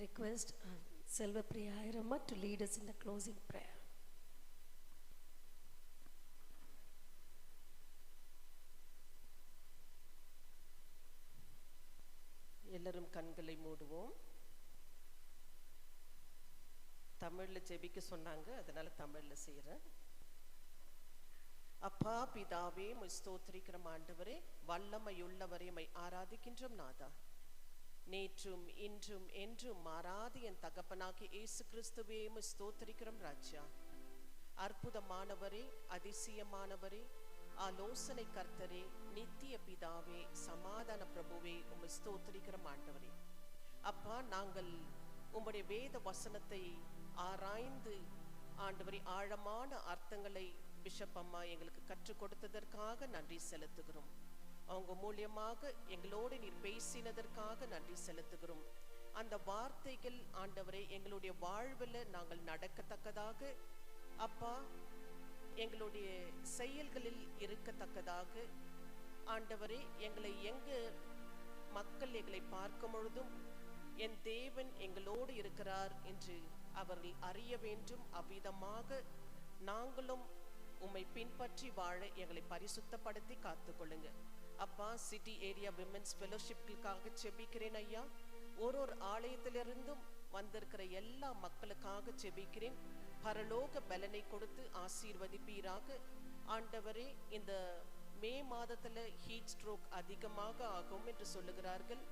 Request Selva Priya Airamma to lead us in the closing prayer. எல்லாரும் கண்களை மூடுவோம். தமிழ்ல ஜெபிக்க சொன்னாங்க, அதனால தமிழ்ல செய்யறேன். அப்பா பிதாவே, உம்மை ஸ்தோத்திரிக்கிறோம் ஆண்டவரே, வல்லமையுள்ளவரே, உம்மை ஆராதிக்கின்றோம் நாதா. நேற்றும் இன்றும் என்றும் மாறாது என் தகப்பனாகிய இயேசு கிறிஸ்துவே, உம்மை ஸ்தோத்திரிக்கிறோம் ராஜா. அற்புதமானவரே, அதிசயமானவரே, ஆலோசனை கர்த்தரே, நித்திய பிதாவே, சமாதான பிரபுவே, உம்மை ஸ்தோத்திரிக்கிறோம் ஆண்டவரே. அப்பா, நாங்கள் உம்முடைய வேத வசனத்தை ஆராய்ந்து ஆண்டவரே ஆழமான அர்த்தங்களை பிஷப் அம்மா எங்களுக்கு கற்றுக் கொடுத்ததற்காக நன்றி செலுத்துகிறோம். அவங்க மூலியமாக எங்களோடு நீர் பேசினதற்காக நன்றி செலுத்துகிறோம். அந்த வார்த்தைகள் ஆண்டவரே எங்களுடைய வாழ்வில் நாங்கள் நடக்கத்தக்கதாக, அப்பா எங்களுடைய செயல்களில் இருக்கத்தக்கதாக, ஆண்டவரே எங்களை மக்கள் எங்களை பார்க்கும் பொழுதும் என் தேவன் எங்களோடு இருக்கிறார் என்று அவர்கள் அறிய வேண்டும். அவ்விதமாக நாங்களும் உம்மை பின்பற்றி வாழ எங்களை பரிசுத்தப்படுத்தி காத்துக்கொள்ளுங்க அப்பா. சிட்டி ஏரியா விமென்ஸ் ஃபெலோஷிப்காக செபிக்கிறேன் ஐயா. ஒரு ஆலயத்திலிருந்தும் வந்திருக்கிற எல்லா மக்களுக்காக செபிக்கிறேன். பரலோக பலனை கொடுத்து ஆசீர்வதிப்பீராக ஆண்டவரே. இந்த மே மாதத்துல ஹீட் ஸ்ட்ரோக் அதிகமாக ஆகும் என்று சொல்லுகிறார்கள்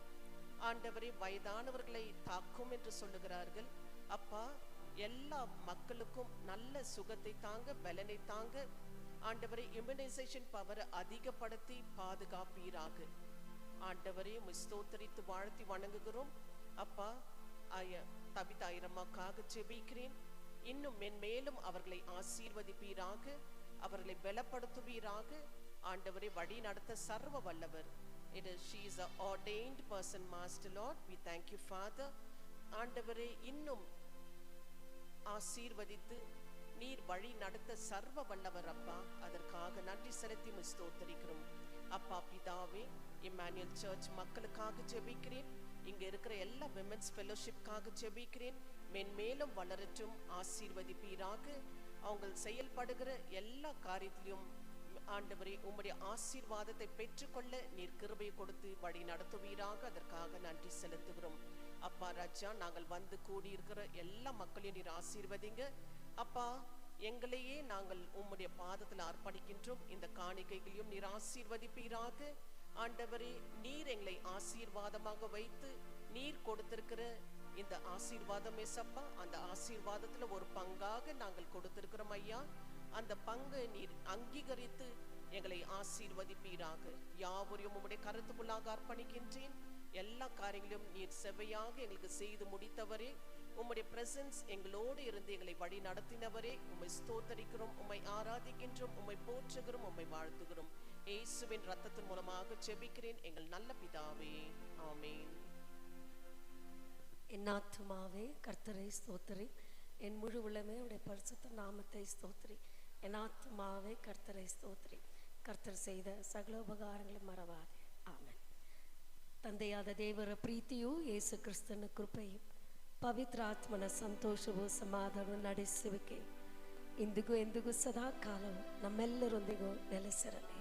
ஆண்டவரே. வயதானவர்களை தாக்கும் என்று சொல்லுகிறார்கள் அப்பா. எல்லா மக்களுக்கும் நல்ல சுகத்தை தாங்க, பலனை தாங்க ஆண்டவரே. இம்யூனைசேஷன் பவரை அதிகப்படுத்தி பாதுகாப்பீராக ஆண்டவரே. ஸ்தோத்திரித்து வாழ்த்தி வணங்குகிறோம் அப்பா. தபிதா ஐயரம்மாக்காக ஜெபிக்கிறேன். இன்னும் மென்மேலும் அவர்களை ஆசீர்வதிப்பீராக, அவர்களை பலப்படுத்துவீராக ஆண்டவரை. வழி நடத்த சர்வ வல்லவர். She is an ordained person, Master Lord. We thank you, Father. ஆண்டவரே, இன்னும் ஆசீர்வதித்து நீர் வழி நடத்த சர்வ வல்லவர் அப்பா. அதற்காக நன்றி செலுத்தி ஸ்தோத்திரிக்கிறோம் அப்பா. பிதாவே, இம்மானுவேல் சர்ச் மக்களுக்காக ஜெபிக்கிறேன். இங்க இருக்கிற எல்லா விமென்ஸ் ஃபெலோஷிப்காக ஜெபிக்கிறேன். மென்மேலும் வளரட்டும், ஆசீர்வதிப்பீராக. அவங்க செயல்படுகிற எல்லா காரியத்திலும் ஆண்டவரே உம்முடைய ஆசீர்வாதத்தை பெற்றுக்கொள்ள நீர் கிருபையை கொடுத்து வழி நடத்துவீராக. அதற்காக நன்றி செலுத்துகிறோம் அப்பா. ராஜா, நாங்கள் வந்து கூடியிருக்கிற எல்லா மக்களையும் நீர் ஆசீர்வதிங்க அப்பா. எங்களையே நாங்கள் உம்முடைய பாதத்தில் அர்ப்பணிக்கின்றோம். இந்த காணிக்கைகளையும் நீர் ஆசீர்வதிப்பீராக ஆண்டவரே. நீர் எங்களை ஆசீர்வாதமாக வைத்து நீர் கொடுத்திருக்கிற இந்த ஆசீர்வாதம் ஏசப்பா, அந்த ஆசீர்வாதத்துல ஒரு பங்காக நாங்கள் கொடுத்திருக்கிறோம் ஐயா. அந்த பங்கை நீர் அங்கீகரித்து எங்களை ஆசீர்வதிப்பீராக. யாவரையும் உம்முடைய கருத்துக்குள்ளாக அர்ப்பணிக்கின்றேன். எல்லா காரியங்களும் நீர் செவ்வையாக எங்களுக்கு செய்து முடித்தவரே. உம்முடைய பிரசன்ஸ் எங்களோடு இருந்து எங்களை வழி நடத்தினவரே. உம்மை ஸ்தோத்தரிக்கிறோம், உம்மை ஆராதிக்கின்றோம், உம்மை போற்றுகிறோம், உம்மை வாழ்த்துகிறோம். இயேசுவின் ரத்தத்தின் மூலமாக ஜெபிக்கிறேன் எங்கள் நல்ல பிதாவே, ஆமென். என் ஆத்துமாவே கர்த்தரை ஸ்தோத்திரி, என் முழு உள்ளமே உடைய பரிசுத்த நாமத்தை ஸ்தோத்திரி. என் ஆத்துமாவே கர்த்தரை ஸ்தோத்திரி, ಕರ್ತರ್ செய்த ಸಕಲ ಉಪಕಾರங்களை ಮರವಾದೆ. ಆಮೆನ್. ತಂದೆಯಾದ ದೇವರ ಪ್ರೀತಿಯು ಯೇಸು ಕ್ರಿಸ್ತನ ಕೃಪೆಯು ಪವಿತ್ರಾತ್ಮನ ಸಂತೋಷವು ಸಮಾಧಾನ ನಡೆಸುವಿಕೆ ಇಂದಿಗೂ ಎಂದಿಗೂ ಸದಾ ಕಾಲವು ನಮ್ಮೆಲ್ಲರೊಂದಿಗೂ ನೆಲೆಸಿರಲಿ.